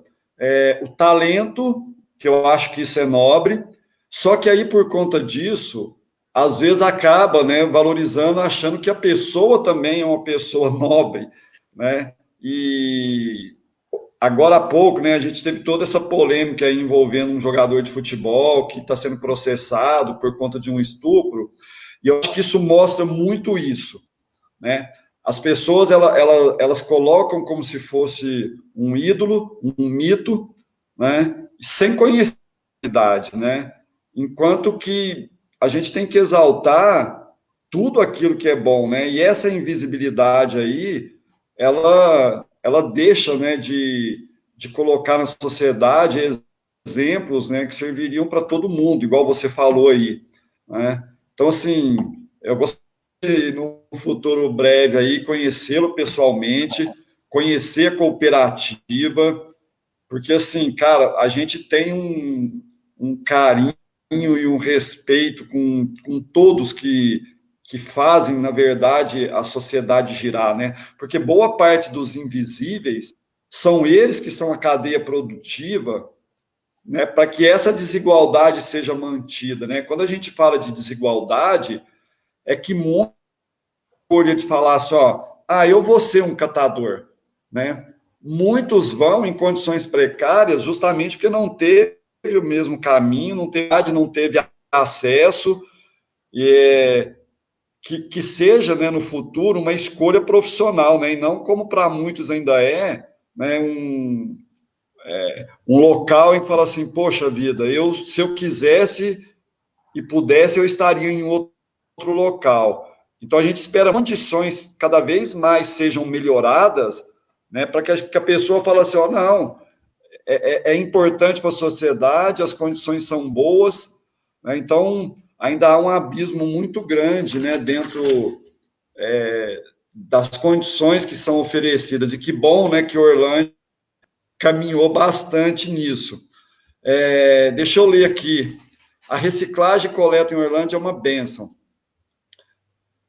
o talento, que eu acho que isso é nobre, só que aí, por conta disso, às vezes acaba, né, valorizando, achando que a pessoa também é uma pessoa nobre, né? E agora há pouco, né, a gente teve toda essa polêmica aí envolvendo um jogador de futebol que está sendo processado por conta de um estupro, e eu acho que isso mostra muito isso, né? As pessoas, elas colocam como se fosse um ídolo, um mito, né, sem conhecer a idade, né? Enquanto que a gente tem que exaltar tudo aquilo que é bom, né? E essa invisibilidade aí, ela deixa, né, de colocar na sociedade exemplos, né, que serviriam para todo mundo, igual você falou aí, né? Então, assim, eu gostaria de, no futuro breve aí, conhecê-lo pessoalmente, conhecer a cooperativa, porque, assim, cara, a gente tem um carinho e um respeito com todos que fazem, na verdade, a sociedade girar, né? Porque boa parte dos invisíveis são eles que são a cadeia produtiva, né, para que essa desigualdade seja mantida, né? Quando a gente fala de desigualdade, é que muita escolha de falar só, eu vou ser um catador, né? Muitos vão em condições precárias justamente porque não teve o mesmo caminho, não teve acesso, e que seja, né, no futuro uma escolha profissional, né, e não como para muitos ainda né, um local em que fala assim, poxa vida, se eu quisesse e pudesse, eu estaria em outro local. Então, a gente espera condições cada vez mais sejam melhoradas, né, para que a pessoa fale assim, não, é importante para a sociedade, as condições são boas, né, então, ainda há um abismo muito grande, né, dentro das condições que são oferecidas, e que bom, né, que Orlândia caminhou bastante nisso. Deixa eu ler aqui. A reciclagem e coleta em Orlândia é uma bênção.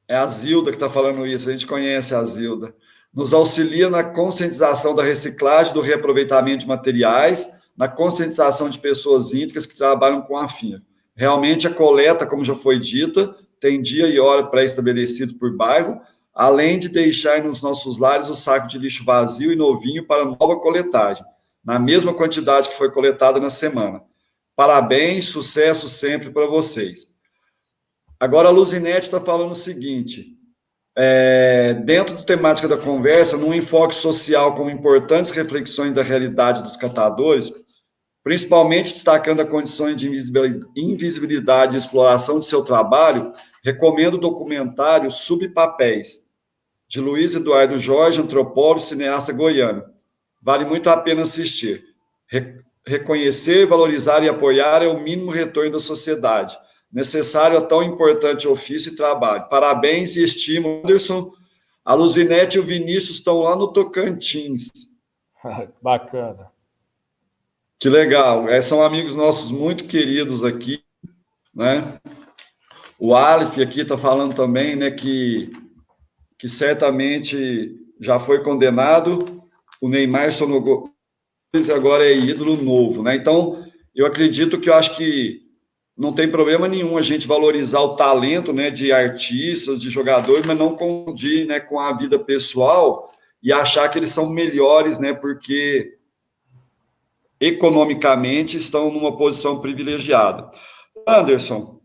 É a Zilda que está falando isso, a gente conhece a Zilda. Nos auxilia na conscientização da reciclagem, do reaproveitamento de materiais, na conscientização de pessoas íntegras que trabalham com a FIA. Realmente, a coleta, como já foi dita, tem dia e hora pré-estabelecido por bairro, além de deixar nos nossos lares o saco de lixo vazio e novinho para nova coletagem, na mesma quantidade que foi coletada na semana. Parabéns, sucesso sempre para vocês. Agora, a Luzinete está falando o seguinte, dentro da temática da conversa, num enfoque social com importantes reflexões da realidade dos catadores, principalmente destacando a condição de invisibilidade e exploração de seu trabalho, recomendo o documentário Subpapéis, de Luiz Eduardo Jorge, antropólogo e cineasta goiano. Vale muito a pena assistir. Reconhecer, valorizar e apoiar é o mínimo retorno da sociedade, necessário a tão importante ofício e trabalho. Parabéns e estima, Anderson. A Luzinete e o Vinícius estão lá no Tocantins. Bacana. Que legal. São amigos nossos muito queridos aqui, né? O Aleph aqui está falando também, né, que certamente já foi condenado. O Neymar Sonogol agora é ídolo novo, né? Então, eu acredito que eu acho que não tem problema nenhum a gente valorizar o talento, né, de artistas, de jogadores, mas não confundir, né, com a vida pessoal e achar que eles são melhores, né, porque economicamente estão numa posição privilegiada. Anderson,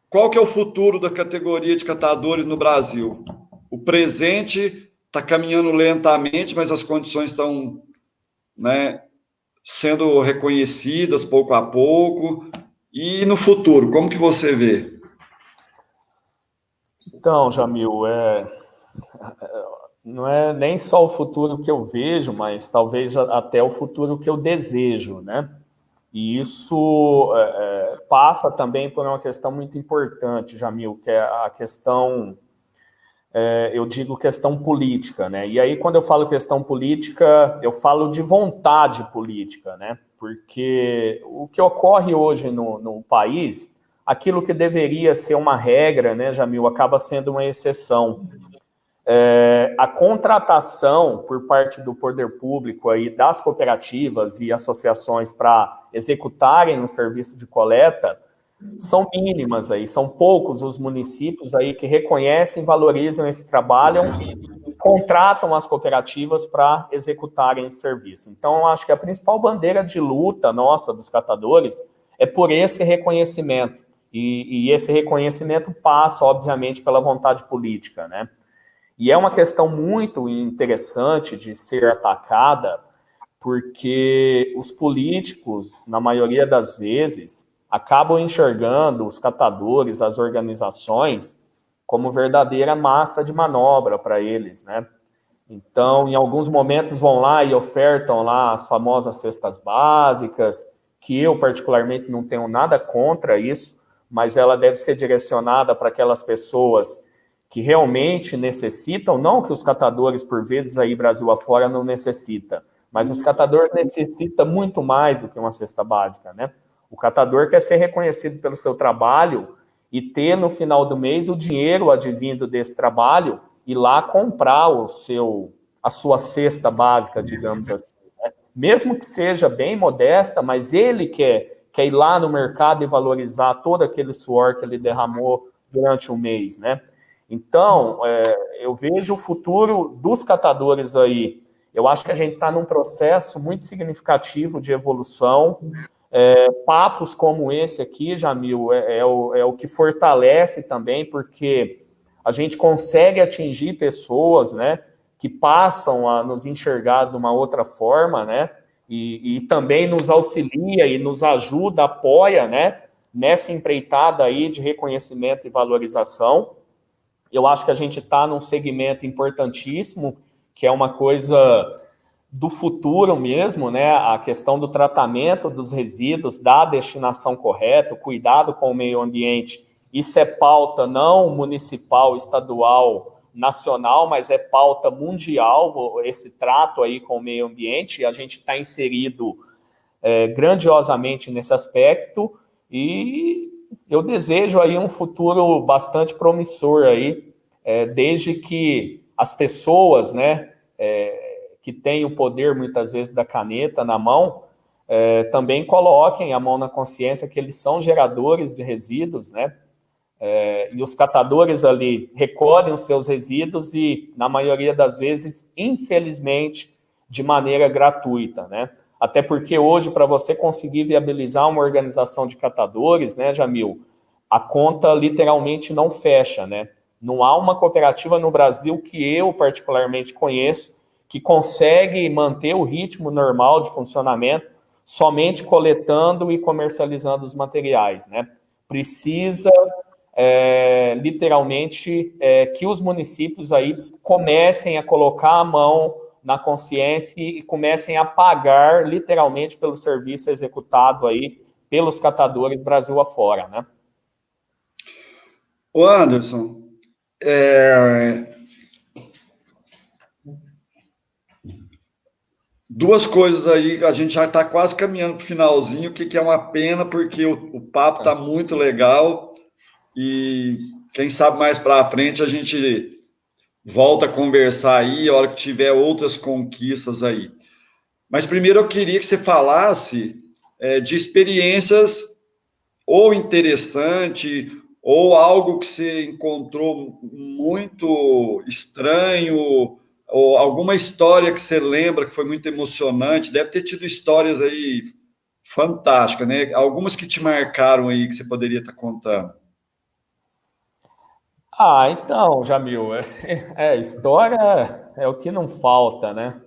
qual que é o futuro da categoria de catadores no Brasil? O presente está caminhando lentamente, mas as condições estão, né, sendo reconhecidas pouco a pouco. E no futuro, como que você vê? Então, Jamil, não é nem só o futuro que eu vejo, mas talvez até o futuro que eu desejo, né? E isso passa também por uma questão muito importante, Jamil, que é a questão, eu digo questão política, né? E aí, quando eu falo questão política, eu falo de vontade política, né? Porque o que ocorre hoje no país, aquilo que deveria ser uma regra, né, Jamil, acaba sendo uma exceção. A contratação por parte do poder público aí das cooperativas e associações para executarem o serviço de coleta são mínimas aí, são poucos os municípios aí que reconhecem, valorizam esse trabalho e contratam as cooperativas para executarem esse serviço. Então, eu acho que a principal bandeira de luta nossa, dos catadores, é por esse reconhecimento. E esse reconhecimento passa, obviamente, pela vontade política, né? E é uma questão muito interessante de ser atacada, porque os políticos, na maioria das vezes, acabam enxergando os catadores, as organizações, como verdadeira massa de manobra para eles, né? Então, em alguns momentos vão lá e ofertam lá as famosas cestas básicas, que eu particularmente não tenho nada contra isso, mas ela deve ser direcionada para aquelas pessoas que realmente necessitam, não que os catadores, por vezes, aí Brasil afora, não necessita, mas os catadores necessitam muito mais do que uma cesta básica, né? O catador quer ser reconhecido pelo seu trabalho e ter, no final do mês, o dinheiro advindo desse trabalho e lá comprar a sua cesta básica, digamos assim, né? Mesmo que seja bem modesta, mas ele quer ir lá no mercado e valorizar todo aquele suor que ele derramou durante o mês, né? Então, eu vejo o futuro dos catadores aí. Eu acho que a gente está num processo muito significativo de evolução. Papos como esse aqui, Jamil, é o que fortalece também, porque a gente consegue atingir pessoas, né, que passam a nos enxergar de uma outra forma, né, e também nos auxilia e nos ajuda, apoia, né, nessa empreitada aí de reconhecimento e valorização. Eu acho que a gente está num segmento importantíssimo, que é uma coisa do futuro mesmo, né? A questão do tratamento dos resíduos, da destinação correta, o cuidado com o meio ambiente. Isso é pauta não municipal, estadual, nacional, mas é pauta mundial, esse trato aí com o meio ambiente, e a gente está inserido grandiosamente nesse aspecto, e eu desejo aí um futuro bastante promissor aí, desde que as pessoas, né, que têm o poder muitas vezes da caneta na mão, também coloquem a mão na consciência que eles são geradores de resíduos, né? E os catadores ali recolhem os seus resíduos e, na maioria das vezes, infelizmente, de maneira gratuita, né? Até porque hoje, para você conseguir viabilizar uma organização de catadores, né, Jamil, a conta literalmente não fecha, né? Não há uma cooperativa no Brasil que eu particularmente conheço que consegue manter o ritmo normal de funcionamento somente coletando e comercializando os materiais, né? Precisa literalmente que os municípios aí comecem a colocar a mão na consciência e comecem a pagar literalmente pelo serviço executado aí pelos catadores Brasil afora, né? Ô Anderson, duas coisas aí, a gente já está quase caminhando para o finalzinho, que é uma pena, porque o papo está muito legal e quem sabe mais para frente a gente volta a conversar aí, a hora que tiver outras conquistas aí. Mas primeiro eu queria que você falasse de experiências ou interessante, ou algo que você encontrou muito estranho, ou alguma história que você lembra que foi muito emocionante. Deve ter tido histórias aí fantásticas, né? Algumas que te marcaram aí que você poderia estar contando. Então, Jamil, história é o que não falta, né?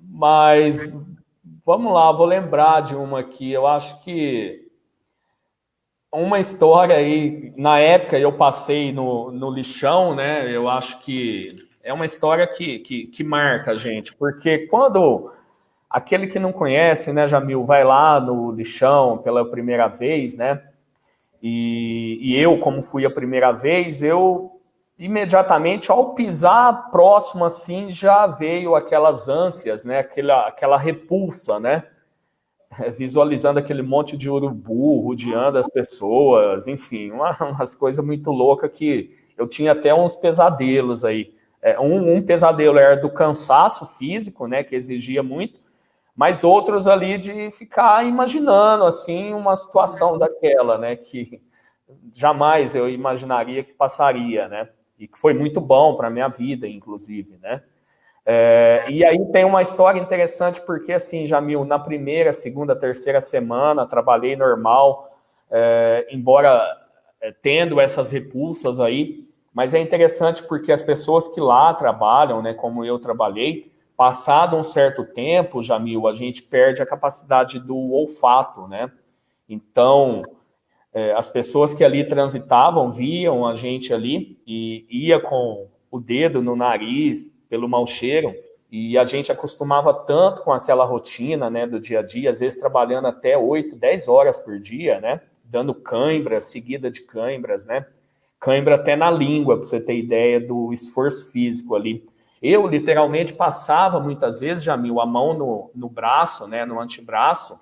Mas vamos lá, vou lembrar de uma aqui. Eu acho que uma história aí, na época eu passei no lixão, né? Eu acho que é uma história que marca a gente, porque quando aquele que não conhece, né, Jamil, vai lá no lixão pela primeira vez, né? E eu, como fui a primeira vez, eu imediatamente, ao pisar próximo assim, já veio aquelas ânsias, né? Aquela repulsa, né? Visualizando aquele monte de urubu rodeando as pessoas, enfim, umas coisas muito loucas que eu tinha até uns pesadelos aí. Um pesadelo era do cansaço físico, né, que exigia muito, mas outros ali de ficar imaginando, assim, uma situação daquela, né, que jamais eu imaginaria que passaria, né, e que foi muito bom para a minha vida, inclusive, né. E aí tem uma história interessante, porque assim, Jamil, na primeira, segunda, terceira semana, trabalhei normal, embora tendo essas repulsas aí, mas é interessante porque as pessoas que lá trabalham, né, como eu trabalhei, passado um certo tempo, Jamil, a gente perde a capacidade do olfato, né? Então, as pessoas que ali transitavam viam a gente ali e ia com o dedo no nariz pelo mau cheiro, e a gente acostumava tanto com aquela rotina, né, do dia a dia, às vezes trabalhando até 8, 10 horas por dia, né, dando cãibras, seguida de cãibras, né, cãibra até na língua, para você ter ideia do esforço físico ali. Eu, literalmente, passava muitas vezes, Jamil, a mão no braço, né, no antebraço,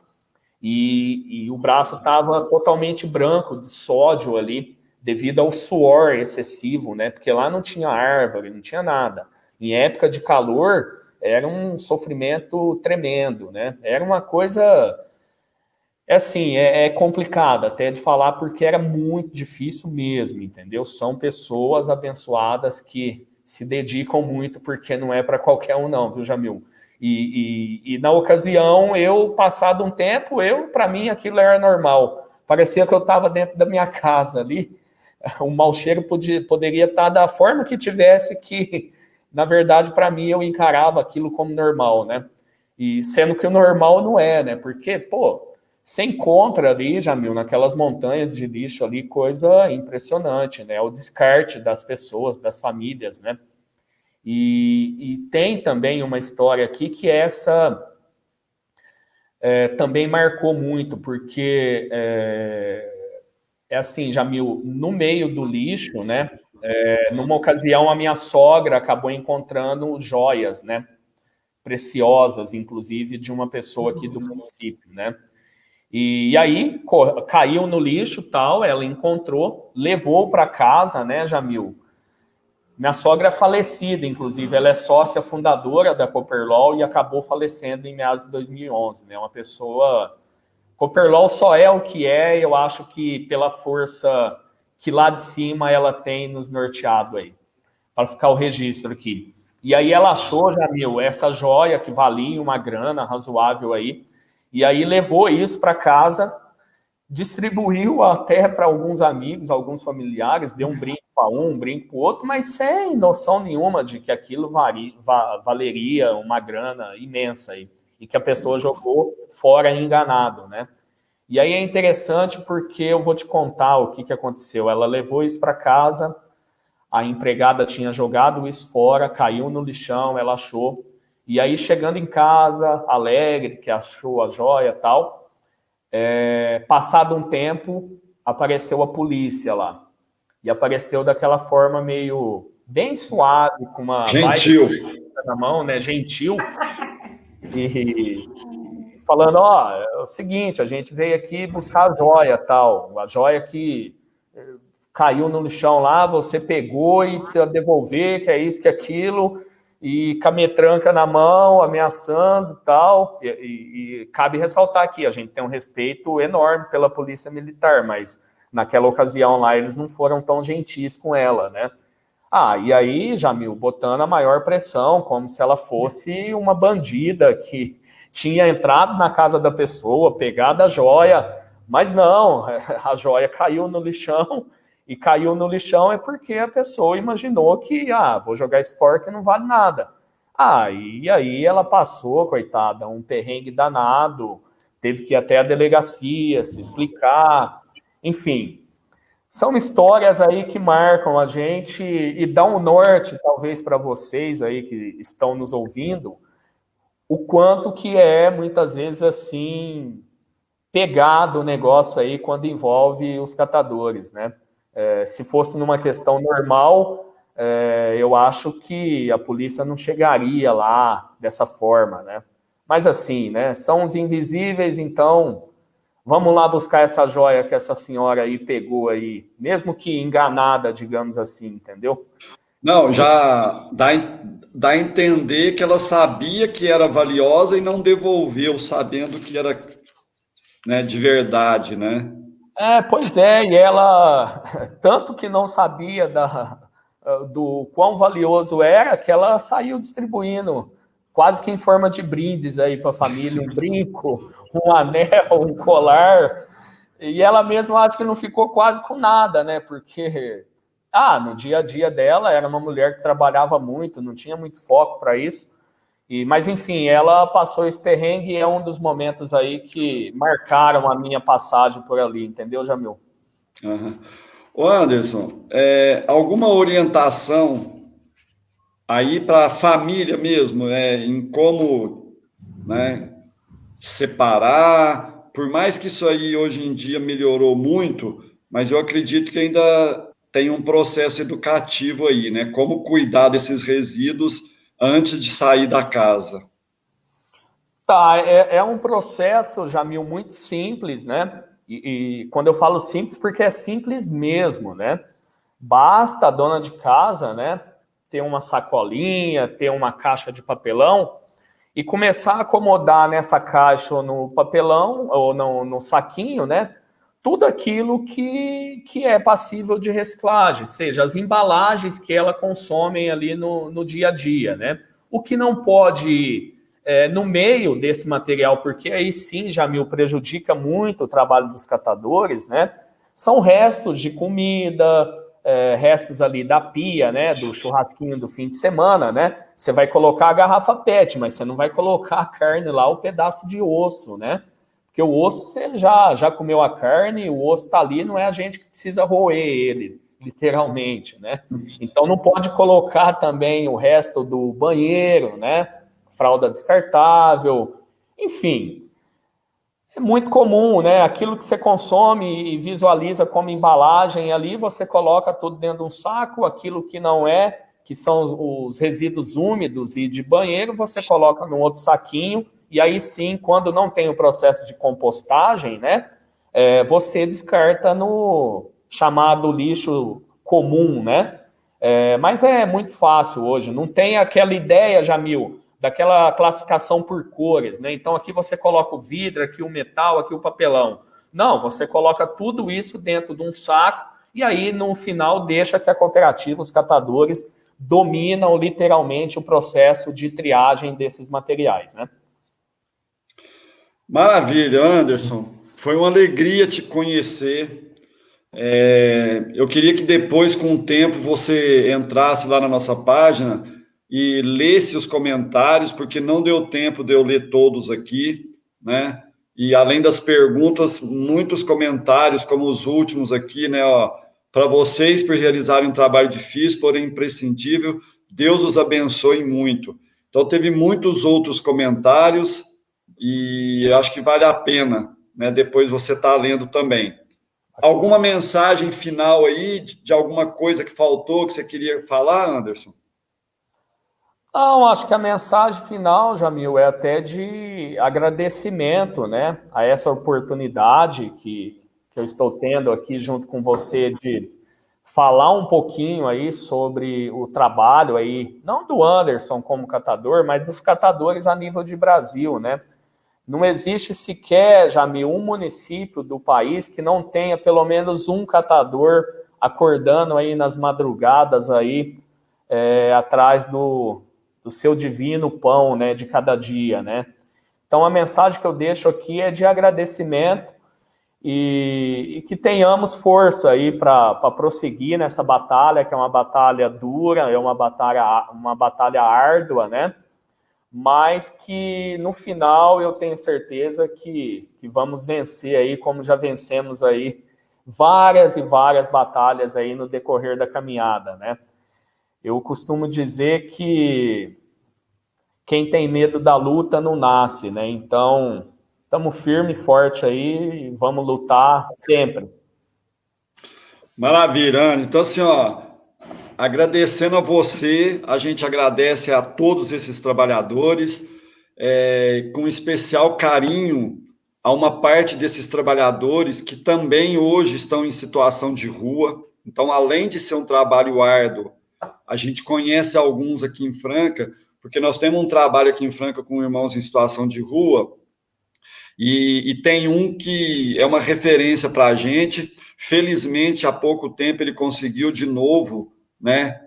e o braço estava totalmente branco de sódio ali, devido ao suor excessivo, né? Porque lá não tinha árvore, não tinha nada. Em época de calor, era um sofrimento tremendo, né? Era uma coisa, assim, complicado até de falar, porque era muito difícil mesmo, entendeu? São pessoas abençoadas que se dedicam muito, porque não é para qualquer um não, viu, Jamil? E na ocasião, passado um tempo, para mim, aquilo era normal. Parecia que eu estava dentro da minha casa ali. O mau cheiro poderia estar da forma que tivesse, que, na verdade, para mim, eu encarava aquilo como normal, né? E sendo que o normal não é, né? Porque, pô, você encontra ali, Jamil, naquelas montanhas de lixo ali, coisa impressionante, né? O descarte das pessoas, das famílias, né? E tem também uma história aqui que essa também marcou muito, porque assim, Jamil, no meio do lixo, né? Numa ocasião, a minha sogra acabou encontrando joias, né? Preciosas, inclusive, de uma pessoa aqui do município, né? E aí caiu no lixo, tal, ela encontrou, levou para casa, né, Jamil? Minha sogra é falecida, inclusive, ela é sócia fundadora da Copperlaw e acabou falecendo em meados de 2011, né? Uma pessoa... Copperlaw só é o que é, eu acho que pela força que lá de cima ela tem nos norteado aí, para ficar o registro aqui. E aí ela achou, Jamil, essa joia que valia uma grana razoável aí, e aí levou isso para casa, distribuiu até para alguns amigos, alguns familiares, deu um brinco para um brinco para o outro, mas sem noção nenhuma de que aquilo valeria uma grana imensa aí, e que a pessoa jogou fora enganado, né? E aí é interessante porque eu vou te contar o que aconteceu. Ela levou isso para casa, a empregada tinha jogado isso fora, caiu no lixão, ela achou, e aí chegando em casa, alegre, que achou a joia e tal, passado um tempo, apareceu a polícia lá. E apareceu daquela forma meio bem suave, com uma Gentil. na mão, né? Gentil. E falando, ó, é o seguinte, a gente veio aqui buscar a joia, tal. A joia que caiu no lixão lá, você pegou e precisa devolver, que é isso, que é aquilo, e com a metranca na mão, ameaçando tal. E cabe ressaltar aqui, a gente tem um respeito enorme pela polícia militar, mas naquela ocasião lá eles não foram tão gentis com ela, né? E aí, Jamil, botando a maior pressão, como se ela fosse uma bandida que tinha entrado na casa da pessoa, pegado a joia, mas não, a joia caiu no lixão, e caiu no lixão é porque a pessoa imaginou que, vou jogar esse fora que não vale nada. E aí ela passou, coitada, um perrengue danado, teve que ir até a delegacia se explicar, Enfim, são histórias aí que marcam a gente e dão um norte, talvez, para vocês aí que estão nos ouvindo, o quanto que é, muitas vezes, assim, pegado o negócio aí quando envolve os catadores, né? Se fosse numa questão normal, eu acho que a polícia não chegaria lá dessa forma, né? Mas assim, né? São os invisíveis, então vamos lá buscar essa joia que essa senhora aí pegou aí, mesmo que enganada, digamos assim, entendeu? Não, já dá a entender que ela sabia que era valiosa e não devolveu, sabendo que era, né, de verdade, né? Pois é, e ela, tanto que não sabia do quão valioso era, que ela saiu distribuindo, quase que em forma de brindes aí para a família, um brinco, um anel, um colar, e ela mesma acho que não ficou quase com nada, né? Porque, no dia a dia dela, era uma mulher que trabalhava muito, não tinha muito foco para isso, mas, enfim, ela passou esse perrengue e é um dos momentos aí que marcaram a minha passagem por ali, entendeu, Jamil? Aham. Ô Anderson, alguma orientação aí para a família mesmo, em como, né, separar, por mais que isso aí hoje em dia melhorou muito, mas eu acredito que ainda tem um processo educativo aí, né? Como cuidar desses resíduos antes de sair da casa. Tá, é um processo, Jamil, muito simples, né? E quando eu falo simples, porque é simples mesmo, né? Basta a dona de casa, né, ter uma sacolinha, ter uma caixa de papelão e começar a acomodar nessa caixa ou no papelão ou no saquinho, né, tudo aquilo que é passível de reciclagem, seja as embalagens que ela consome ali no dia a dia, né? O que não pode no meio desse material, porque aí sim, Jamil, prejudica muito o trabalho dos catadores, né? São restos de comida, restos ali da pia, né? Do churrasquinho do fim de semana, né? Você vai colocar a garrafa PET, mas você não vai colocar a carne lá, o pedaço de osso, né? Porque o osso você já comeu a carne, o osso está ali, não é a gente que precisa roer ele, literalmente, né? Então não pode colocar também o resto do banheiro, né? Fralda descartável, enfim. É muito comum, né? Aquilo que você consome e visualiza como embalagem ali, você coloca tudo dentro de um saco, aquilo que não é, que são os resíduos úmidos e de banheiro, você coloca num outro saquinho, e aí sim, quando não tem o processo de compostagem, né? Você descarta no chamado lixo comum, né? Mas é muito fácil hoje, não tem aquela ideia, Jamil, daquela classificação por cores, né? Então aqui você coloca o vidro, aqui o metal, aqui o papelão. Não, você coloca tudo isso dentro de um saco e aí no final deixa que a cooperativa, os catadores, dominam literalmente o processo de triagem desses materiais, né? Maravilha, Anderson. Foi uma alegria te conhecer. Eu queria que depois, com o tempo, você entrasse lá na nossa página e lesse os comentários, porque não deu tempo de eu ler todos aqui, né? E além das perguntas, muitos comentários, como os últimos aqui, né? Para vocês por realizarem um trabalho difícil, porém imprescindível, Deus os abençoe muito. Então, teve muitos outros comentários e eu acho que vale a pena, né? Depois você está lendo também. Alguma mensagem final aí de alguma coisa que faltou, que você queria falar, Anderson? Não, acho que a mensagem final, Jamil, é até de agradecimento, né, a essa oportunidade que eu estou tendo aqui junto com você de falar um pouquinho aí sobre o trabalho aí, não do Anderson como catador, mas dos catadores a nível de Brasil, né? Não existe sequer, Jamil, um município do país que não tenha pelo menos um catador acordando aí nas madrugadas aí atrás do seu divino pão, né, de cada dia, né? Então a mensagem que eu deixo aqui é de agradecimento e que tenhamos força aí para prosseguir nessa batalha, que é uma batalha dura, é uma batalha árdua, né? Mas que no final eu tenho certeza que vamos vencer aí, como já vencemos aí várias e várias batalhas aí no decorrer da caminhada, né? Eu costumo dizer que quem tem medo da luta não nasce, né? Então, estamos firme e forte aí e vamos lutar sempre. Maravilha, Anderson. Então, assim, ó, agradecendo a você, a gente agradece a todos esses trabalhadores, com especial carinho a uma parte desses trabalhadores que também hoje estão em situação de rua. Então, além de ser um trabalho árduo, a gente conhece alguns aqui em Franca, porque nós temos um trabalho aqui em Franca com irmãos em situação de rua, e tem um que é uma referência para a gente. Felizmente, há pouco tempo, ele conseguiu de novo, né,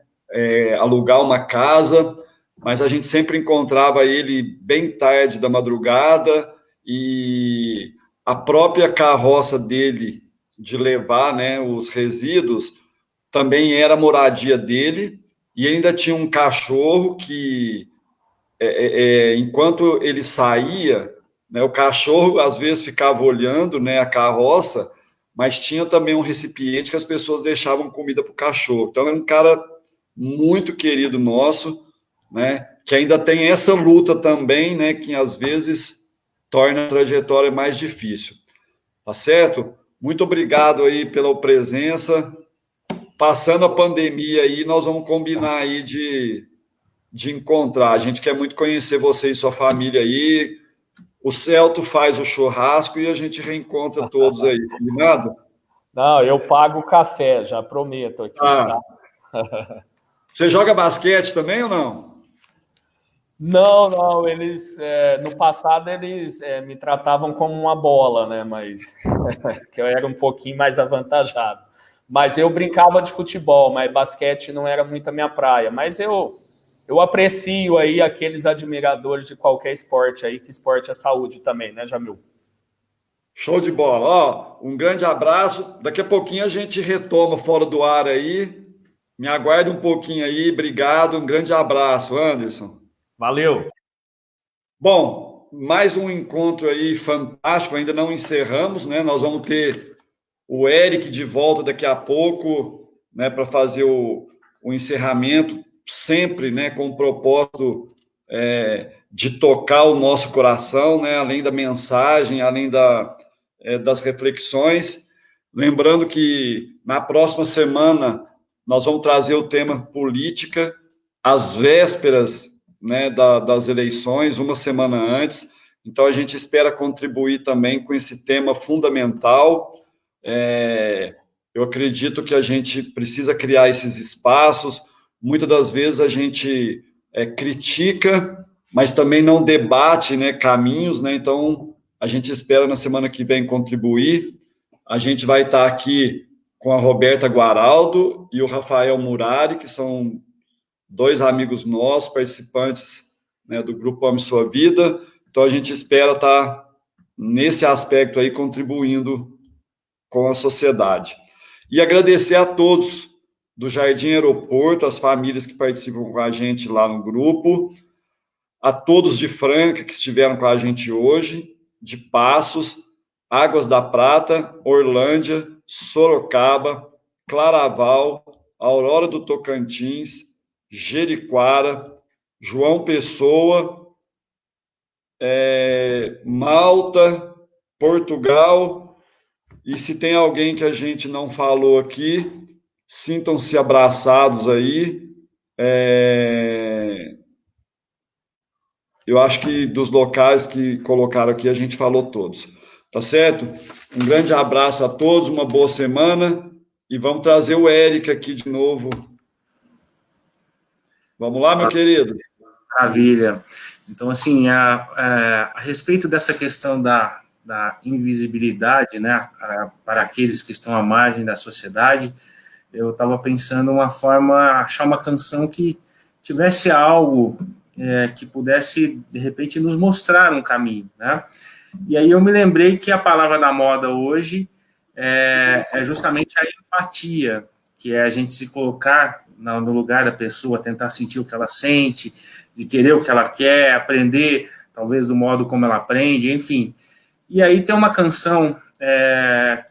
alugar uma casa, mas a gente sempre encontrava ele bem tarde da madrugada, e a própria carroça dele de levar, né, os resíduos também era a moradia dele, e ainda tinha um cachorro que, enquanto ele saía, né, o cachorro às vezes ficava olhando, né, a carroça, mas tinha também um recipiente que as pessoas deixavam comida para o cachorro. Então, é um cara muito querido nosso, né, que ainda tem essa luta também, né, que às vezes torna a trajetória mais difícil. Tá certo? Muito obrigado aí pela presença. Passando a pandemia aí, nós vamos combinar aí de encontrar. A gente quer muito conhecer você e sua família aí. O Celto faz o churrasco e a gente reencontra todos aí, combinado? Não, eu pago o café, já prometo aqui, tá? Você joga basquete também ou não? Não, eles, no passado, eles me tratavam como uma bola, né, mas que eu era um pouquinho mais avantajado. Mas eu brincava de futebol, mas basquete não era muito a minha praia. Mas eu aprecio aí aqueles admiradores de qualquer esporte aí, que esporte é saúde também, né, Jamil? Show de bola. Ó, um grande abraço. Daqui a pouquinho a gente retoma fora do ar aí. Me aguarde um pouquinho aí. Obrigado. Um grande abraço, Anderson. Valeu. Bom, mais um encontro aí fantástico. Ainda não encerramos, né? Nós vamos ter o Eric de volta daqui a pouco, né, para fazer o encerramento, sempre, né, com o propósito de tocar o nosso coração, né, além da mensagem, além das reflexões. Lembrando que na próxima semana nós vamos trazer o tema política, às vésperas, né, das eleições, uma semana antes. Então, a gente espera contribuir também com esse tema fundamental. Eu acredito que a gente precisa criar esses espaços. Muitas das vezes a gente critica, mas também não debate, né, caminhos, né? Então, a gente espera na semana que vem contribuir. A gente vai estar aqui com a Roberta Guaraldo e o Rafael Murari, que são dois amigos nossos, participantes, né, do Grupo Ame Sua Vida. Então, a gente espera estar nesse aspecto aí, contribuindo com a sociedade. E agradecer a todos do Jardim Aeroporto, as famílias que participam com a gente lá no grupo, a todos de Franca que estiveram com a gente hoje, de Passos, Águas da Prata, Orlândia, Sorocaba, Claraval, Aurora do Tocantins, Jeriquara, João Pessoa, Malta, Portugal. E se tem alguém que a gente não falou aqui, sintam-se abraçados aí. Eu acho que dos locais que colocaram aqui, a gente falou todos. Tá certo? Um grande abraço a todos, uma boa semana. E vamos trazer o Eric aqui de novo. Vamos lá, meu querido? Maravilha. Então, assim, a respeito dessa questão da invisibilidade, né, para aqueles que estão à margem da sociedade, eu estava pensando uma forma, achar uma canção que tivesse algo que pudesse, de repente, nos mostrar um caminho, né? E aí eu me lembrei que a palavra da moda hoje é justamente a empatia, que é a gente se colocar no lugar da pessoa, tentar sentir o que ela sente, de querer o que ela quer, aprender, talvez, do modo como ela aprende, enfim. E aí tem uma canção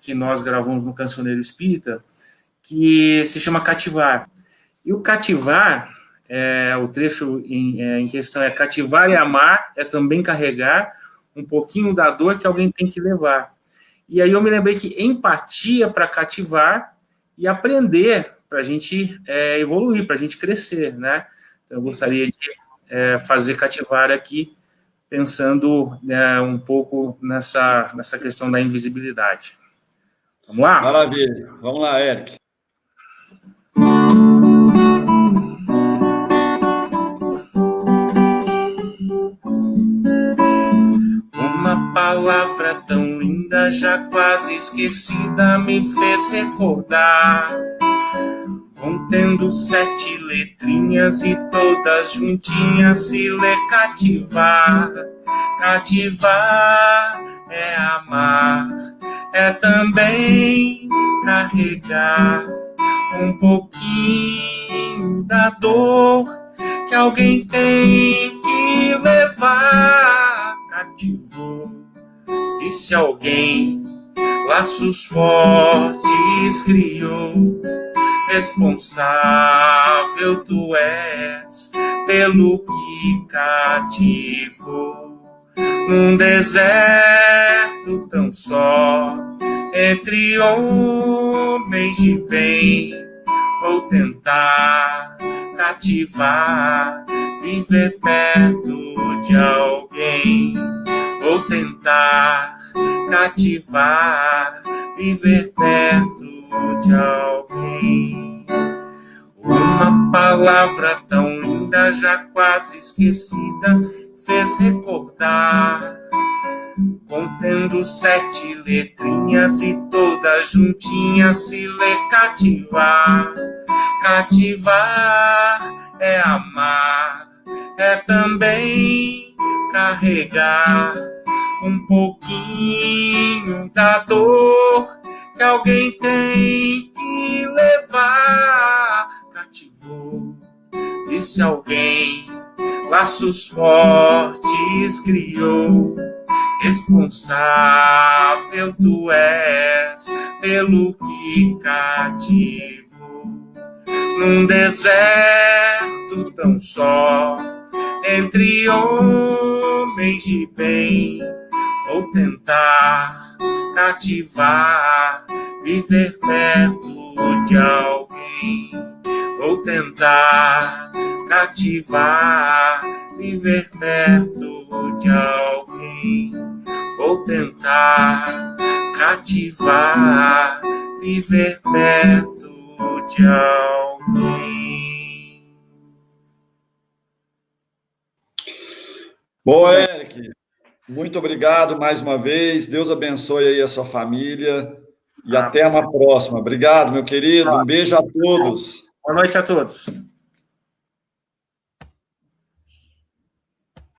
que nós gravamos no Cancioneiro Espírita, que se chama Cativar. E o cativar, o trecho em questão é cativar e amar, é também carregar um pouquinho da dor que alguém tem que levar. E aí eu me lembrei que empatia para cativar e aprender para a gente evoluir, para a gente crescer, né? Então, eu gostaria de fazer cativar aqui, pensando um pouco nessa questão da invisibilidade. Vamos lá? Maravilha. Vamos lá, Eric. Uma palavra tão linda, já quase esquecida, me fez recordar. Contendo 7 letrinhas e todas juntinhas se lê cativar. Cativar é amar, é também carregar um pouquinho da dor que alguém tem que levar. Cativou, disse alguém, laços fortes criou. Responsável tu és pelo que cativou. Num deserto tão só, entre homens de bem, vou tentar cativar, viver perto de alguém. Vou tentar cativar, viver perto de alguém. Uma palavra tão linda, já quase esquecida, fez recordar. Contendo 7 letrinhas e todas juntinhas se lê cativar. Cativar é amar, é também carregar um pouquinho da dor que alguém tem que levar. Cativou, disse alguém, laços fortes criou. Responsável tu és pelo que cativou. Num deserto tão só, entre homens de bem, vou tentar cativar, viver perto de alguém. Vou tentar cativar, viver perto de alguém. Vou tentar cativar, viver perto de alguém. Boa, Eric. Muito obrigado mais uma vez. Deus abençoe aí a sua família. E até uma próxima. Obrigado, meu querido. Um beijo a todos. Boa noite a todos.